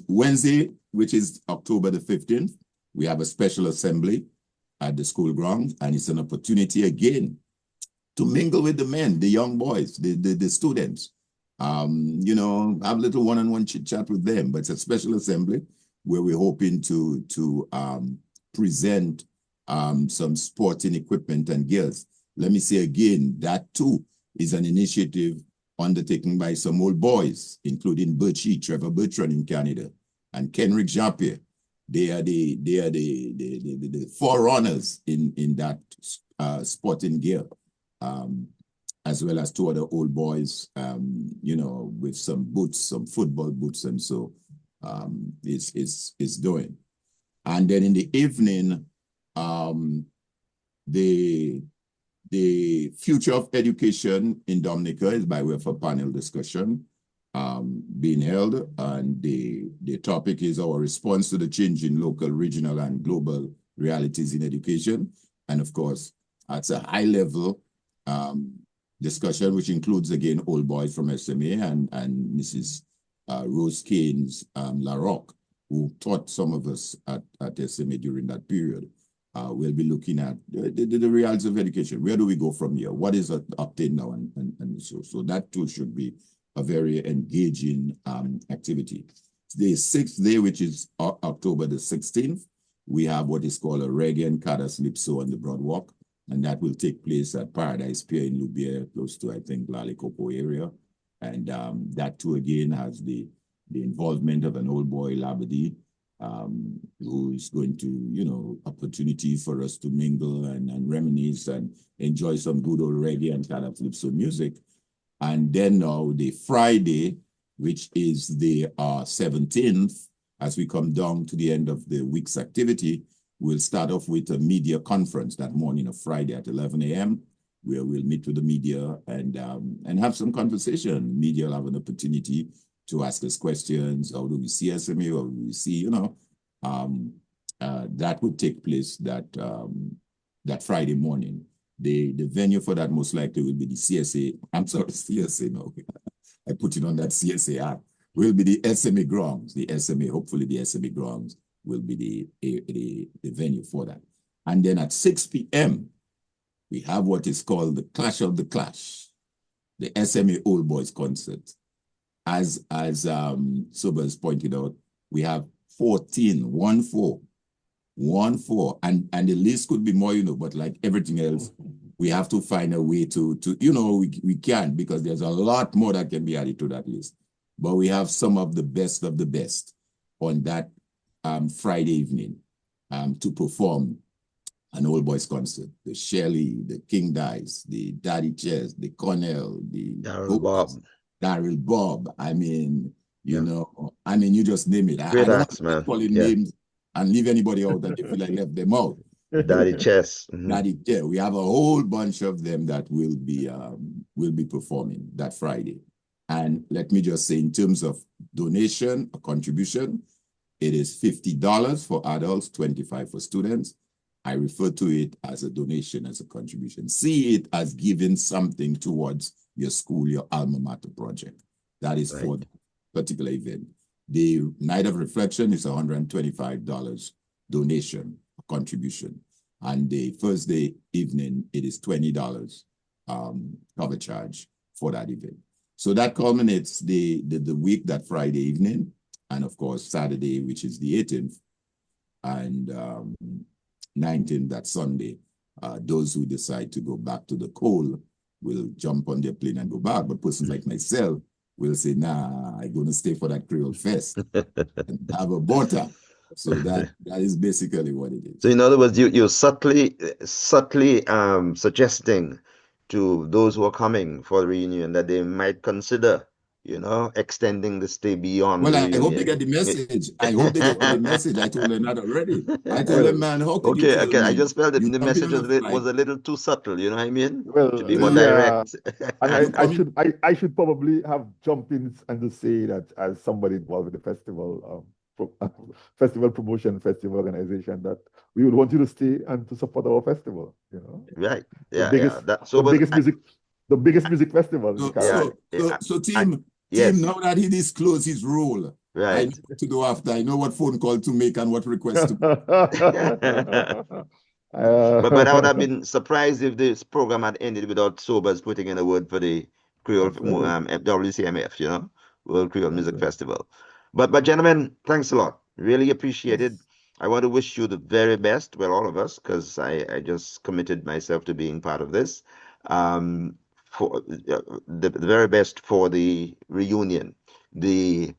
Wednesday, which is October the 15th, we have a special assembly at the school grounds, and it's an opportunity again to mingle with the men, the young boys, the students, you know, have a little one-on-one chit-chat with them. But it's a special assembly where we're hoping to present some sporting equipment and gears. Let me say again, that too is an initiative undertaken by some old boys, including Birchie, Trevor Bertrand in Canada, and Kenrick Jappier. They are the forerunners in that sporting gear, as well as two other old boys, you know, with some boots, some football boots, and so it's doing. And then in the evening, the future of education in Dominica is by way of a panel discussion being held, and the topic is our response to the changing local, regional, and global realities in education. And of course, it's a high-level discussion, which includes, again, old boys from SMA and Mrs. Rose Keynes LaRocque, who taught some of us at SMA during that period. We'll be looking at the realities of education. Where do we go from here? What is obtained now? And so that too should be a very engaging activity. The 6th day, which is October the 16th, we have what is called a reggae and calypso on the Broadwalk, and that will take place at Paradise Pier in Loubier, close to, I think, Lalicopo area. And that too, again, has the involvement of an old boy, Labadee, who's going to, opportunity for us to mingle and reminisce and enjoy some good old reggae and kind of calypso music. And then now the Friday, which is the 17th, as we come down to the end of the week's activity, we'll start off with a media conference that morning of Friday at 11 a.m., where we'll meet with the media and have some conversation. Media will have an opportunity to ask us questions. How do we see SMA? How do we see, that would take place that Friday morning. The venue for that most likely will be the CSA. I'm sorry, CSA, no. I put it on that CSA app. Will be the SMA grounds. Hopefully the SMA grounds will be the venue for that. And then at 6 p.m., we have what is called the Clash of the Clash, the SMA Old Boys concert. As Sobers pointed out, we have 14, 1-4, and the list could be more, but like everything else, we have to find a way to we can, because there's a lot more that can be added to that list. But we have some of the best on that Friday evening to perform an old boys concert. The Shelley, the King Dice, the Daddy Chess, the Cornell, the Daryl Bob. I mean, you just name it. I don't want to call it names and leave anybody out that they feel like left them out. Daddy Chess. Daddy, we have a whole bunch of them that will be performing that Friday. And let me just say, in terms of donation or contribution, it is $50 for adults, $25 for students. I refer to it as a donation, as a contribution. See it as giving something towards your school, your alma mater project. That is for the particular event. The night of reflection is $125 donation, contribution. And the Thursday evening, it is $20 cover charge for that event. So that culminates the week, that Friday evening, and of course, Saturday, which is the 18th, and 19th, that Sunday. Those who decide to go back to the coal will jump on their plane and go back. But persons like myself will say, nah, I'm going to stay for that Creole Fest and have a butter. So that is basically what it is. So in other words, you're subtly suggesting to those who are coming for the reunion that they might consider, extending the stay beyond the reunion. I hope they get the message. I hope they get the message. I told them that already. I told them, man, how could you tell me? I just felt that the message was a little too subtle, you know what I mean? Well, to be more direct. And I should probably have jumped in and to say that, as somebody involved with the festival, festival promotion, festival organization, that we would want you to stay and to support our festival, Right. The biggest music festival in the Caribbean. So team, now that he disclosed his role, I know what to do after. I know what phone call to make and what request to make. But I would have been surprised if this program had ended without Sobers putting in a word for the Creole WCMF, World Creole Music Festival. But gentlemen, thanks a lot. Really appreciated. I want to wish you the very best, well, all of us, because I just committed myself to being part of this. For the very best for the reunion, the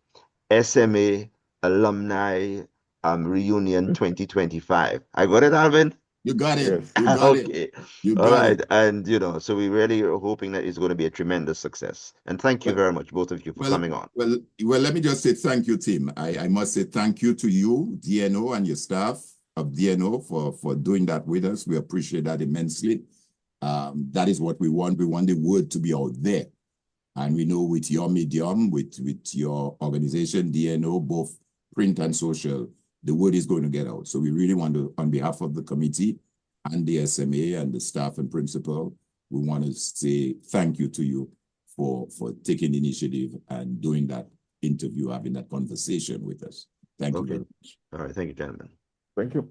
SMA Alumni Reunion 2025. I got it, Alvin? You got it. Yes. You got it. You got All right. it. And, so we really are hoping that it's going to be a tremendous success. And thank you very much, both of you, for coming on. Well, let me just say thank you, Tim. I must say thank you to you, DNO, and your staff of DNO for doing that with us. We appreciate that immensely. That is what we want. We want the word to be out there. And we know with your medium, with your organization, DNO, both print and social, the word is going to get out. So we really want to, on behalf of the committee and the SMA and the staff and principal, we want to say thank you to you for taking the initiative and doing that interview, having that conversation with us. Thank you very much. All right. Thank you, gentlemen. Thank you.